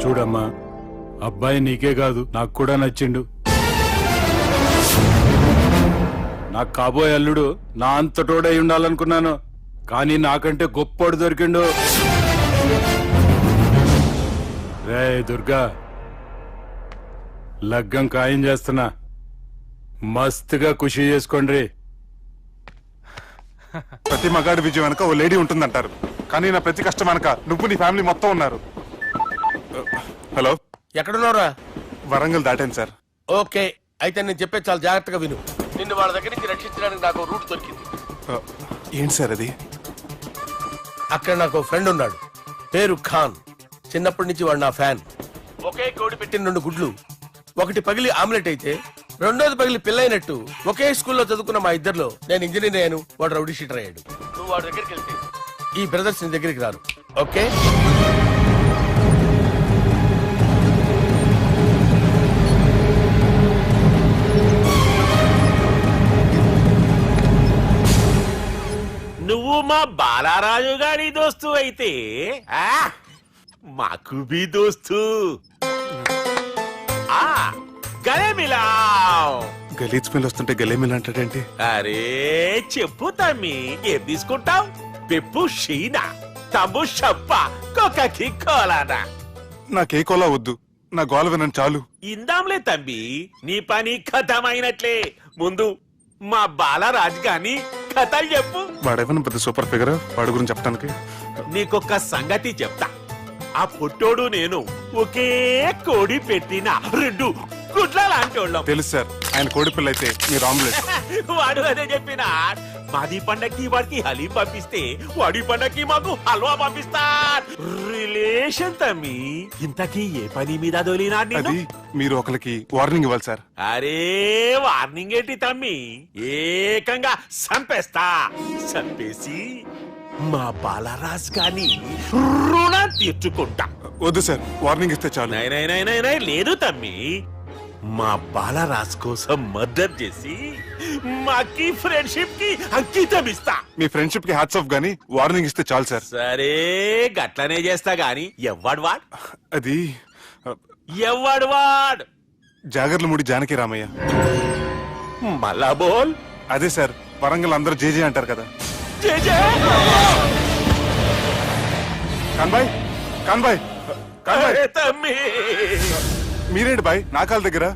చూడమ్మా, అబ్బాయి నీకే కాదు నాకు కూడా నచ్చిండు. నాకు కాబోయే అల్లుడు నా అంతటోడై ఉండాలనుకున్నాను, కానీ నాకంటే గొప్పోడు దొరికిండు. రే దుర్గా, లగ్గం ఖాయం చేస్తున్నా, మస్తుగా ఖుషి చేసుకోండి. ప్రతి మగాడి విజయం వెనక ఓ లేడీ ఉంటుందంటారు, కానీ నా ప్రతి కష్టం వెనక నువ్వు నీ ఫ్యామిలీ మొత్తం ఉన్నారు. హలో, ఎక్కడున్నారా? వరంగల్ దాటాను సార్. ఓకే, అయితే నేను చెప్పే చాలా జాగ్రత్తగా విను. నిన్ను వాళ్ళ దగ్గర నుంచి రక్షించడానికి నాకు రూట్ దొరికింది. ఏంటి సార్ అది? అక్కడ నాకు ఫ్రెండ్ ఉన్నాడు, పేరు ఖాన్. చిన్నప్పటి నుంచి వాడు నా ఫ్యాన్. ఒకే కోడి పెట్టిన 2 గుడ్లు, ఒకటి పగిలి ఆమ్లెట్ అయితే రెండోది పగిలి పిల్లైనట్టు ఒకే స్కూల్లో చదువుకున్న మా ఇద్దరిలో నేను ఇంజనీర్ అయ్యాను, వాడు రౌడీ షీటర్ అయ్యాడు. నువ్వు వాడి దగ్గరికి వెళ్తే ఈ బ్రదర్స్ నీ దగ్గరికి రారు. ఓకే? నువ్వు మా బాలారాజు గారి దోస్తు అయితే మాకు బి దోస్తు. గలే మిలావ్. గలీజ్ స్మెల్ వస్తుంటే గలే మిల్ అంటాడేంటి? అరే చెప్పు తమ్మి, ఏం తీసుకుంటావు? పెప్పు షీనా, తమ్ము షప్ప, కొకకి కోలానా? నాకే కోలా వద్దు, నా గోల వినండి చాలు. ఇందాంలే తమ్మి, నీ పని ఖతమైనట్లే. ముందు మా బాలరాజ్ గాని కథలు చెప్పు. వాడేమన్నా పెద్ద సూపర్ ఫిగర్, వాడి గురించి చెప్పడానికి. నీకొక్క సంగతి చెప్తా. ఆ పొట్టోడు నేను ఒకే కోడి పెట్టిన 2 గుడ్ల లాంటి వాళ్ళం. తెలుసు సార్, ఆయన కోడి పిల్ల అయితే మీరు ఆమ్లెట్. వాడు అదే చెప్పిన. మాది పండక్కి వాడికి హలీం పంపిస్తే వాడి పండక్కి మాకు హల్వా పంపిస్తా. రిలేషన్ తమ్మి. ఇంతకీ ఏ పని మీద దొలినా? అది మీరు ఒకరికి వార్నింగ్ ఇవ్వాలి సార్. అరే వార్నింగ్ ఏంటి తమ్మి, ఏకంగా సంపేస్తా. సంపేసి మా బాలరాజ్ గాని రుణం తీర్చుకుంటా. వద్దు సార్, వార్నింగ్ ఇస్తే చాలు. లేదు తమ్మి, మా బాలరాజ్ కోసం మర్డర్ చేసి మాకి ఫ్రెండ్షిప్ కి అంకితం ఇస్తా. మీ ఫ్రెండ్షిప్ కి హ్యాట్స్ ఆఫ్ గానీ వార్నింగ్ ఇస్తే చాలు సార్. సరే గట్లనే చేస్తా గాని ఎవ్వడు వాడ్? అది ఎవ్వడు వాడ్? జాగర్లమూడి జానకి రామయ్య. మళ్ళా బోల్. అదే సార్, వరంగల్ అందరూ జేజే అంటారు కదా. కాన్బాయ్, కాన్బాయ్, కాన్బాయ్. తమ్మి మీరేంటి బాయ్ నా కాళ్ళ దగ్గర?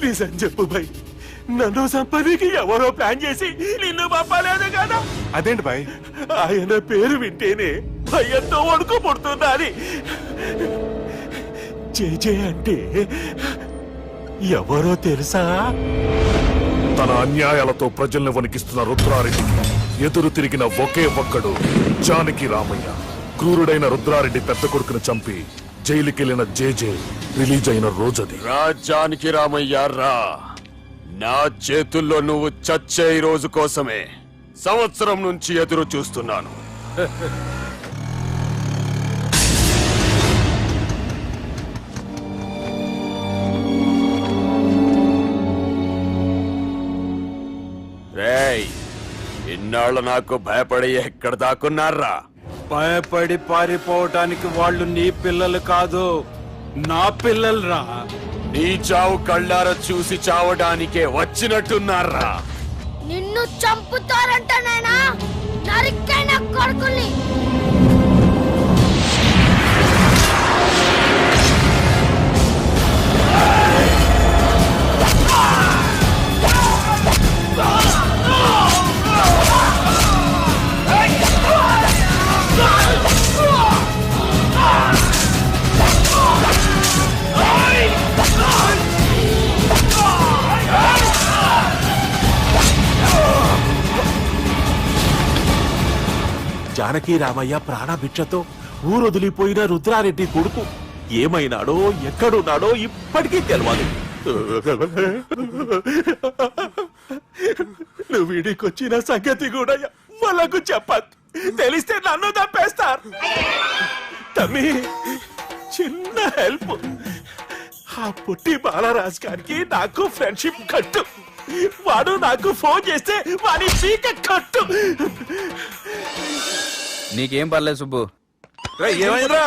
నిజం చెప్పు బాయ్, నన్ను సంపదికి ఎవరో ప్లాన్ చేసి నిన్ను పంపలేదు కదా. అదేంటి బాయ్? ఆయన పేరు వింటేనే భయంతో వణుకు పుడుతున్నది. జేజే అంటే ఎవరో తెలుసా? తన అన్యాయాలతో ప్రజల్ని వణికిస్తున్న రుద్రారెడ్డికి ఎదురు తిరిగిన ఒకే ఒక్కడు జానకి రామయ్య. క్రూరుడైన రుద్రారెడ్డి పెద్ద కొడుకును చంపి జైలుకెళ్లిన జేజే రిలీజ్ అయిన రోజది. రాజానికి రామయ్య రా, నా చేతుల్లో నువ్వు చచ్చే రోజు కోసమే సంవత్సరం నుంచి ఎదురు చూస్తున్నాను. రేయ్, ఇన్నాళ్ళు నాకు భయపడి ఎక్కడ దాక్కున్నారా? భయపడి పారిపోవటానికి వాళ్ళు నీ పిల్లలు కాదు, నా పిల్లలు రా. నీ చావు కళ్ళారా చూసి చావడానికే వచ్చినట్టున్నారా? నిన్ను చంపుతారంట నేనా నరికైన కొడుకుల్ని. జానకి రామయ్య ప్రాణభిక్షతో ఊరొదిలిపోయిన రుద్రారెడ్డి కొడుకు ఏమైనాడో ఎక్కడున్నాడో ఇప్పటికీ తెలియదు. నువ్వు వీడికొచ్చిన సంగతి కూడా వాళ్ళకు చెప్పద్దు, తెలిస్తే నన్ను తప్పేస్తారు. తమ్మి, చిన్న హెల్ప్. ఆ పుట్టి బాలరాజ్ గారికి నాకు ఫ్రెండ్షిప్ కట్టు. వాడు నాకు ఫోన్ చేస్తే వాడి పీక కట్టు. నీకేం పర్లేదు సుబ్బు. ఏమైందిరా?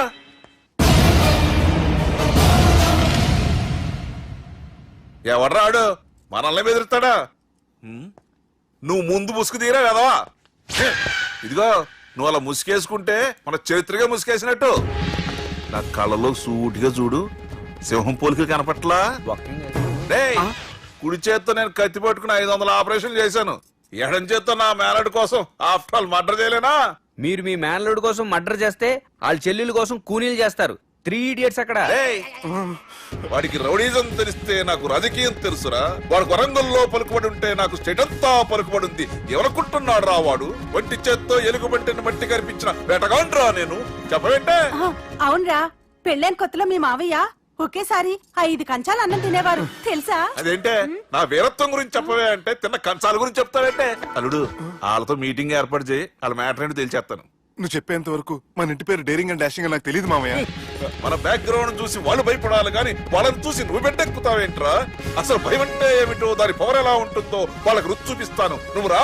ఎవడ్రాడు మనల్ని బెదిరిస్తాడా? నువ్వు ముందు ముసుగు తీరా కదవా? ఇదిగో నువ్వు అలా ముసుకేసుకుంటే మన చరిత్రగా ముసుకేసినట్టు. నా కళ్ళలో సూటిగా చూడు, సింహం పోలికలు కనపట్లా? కుడి చేత్తో నేను కత్తి పట్టుకుని 500 ఆపరేషన్లు చేశాను. ఎడం చేత్తో నా మేనడు కోసం ఆఫ్టర్ ఆల్ మర్డర్ చేయలేనా? మీరు మీ మేనలుడి కోసం మర్డర్ చేస్తే వాళ్ళ చెల్లెల కోసం కూనీలు చేస్తారు. 3 ఇడియట్స్ అక్కడ. వాడికి రౌడీజం తెలిస్తే నాకు రాజకీయం తెలుసురా. వాడు వరంగల్లో పలుకుబడి ఉంటే నాకు స్టేట్ అంతా పలుకుబడి ఉంది. ఎవరనుకుంటున్నాడు రా వాడు? వంటి చేత్తో ఎలుగుబంటిని మట్టి కనిపించిన వేటగాండ్రా నేను. చెప్పవేంటే? అవునరా, పెళ్ళైన కొత్తలో మీ మావయ్య ఒకేసారి 5 కంచాలు అన్నం తినేవారు తెలుసా? అదేంటే నా వీరత్వం గురించి చెప్పవే అంటే తిన్న కంచాల గురించి చెప్తావేంటే? అల్లుడు, వాళ్ళతో మీటింగ్ ఏర్పాటు చేయి, వాళ్ళ మ్యాటర్ ఏంటో తెలిచేస్తాను. నువ్వు చెప్పేంత వరకు మన ఇంటి పేరు డేరింగ్ అండ్ డాషింగ్ నాకు తెలియదు మామయ్య. మన బ్యాక్గ్రౌండ్ చూసి వాళ్ళు భయపడాలి కానీ వాళ్ళని చూసి నువ్వు బిడ్డెక్కుతావేంట్రా? అసలు భయం అంటే ఏమిటో, దాని పవర్ ఎలా ఉంటుందో వాళ్ళకి రుచి చూపిస్తాను. నువ్వు రా.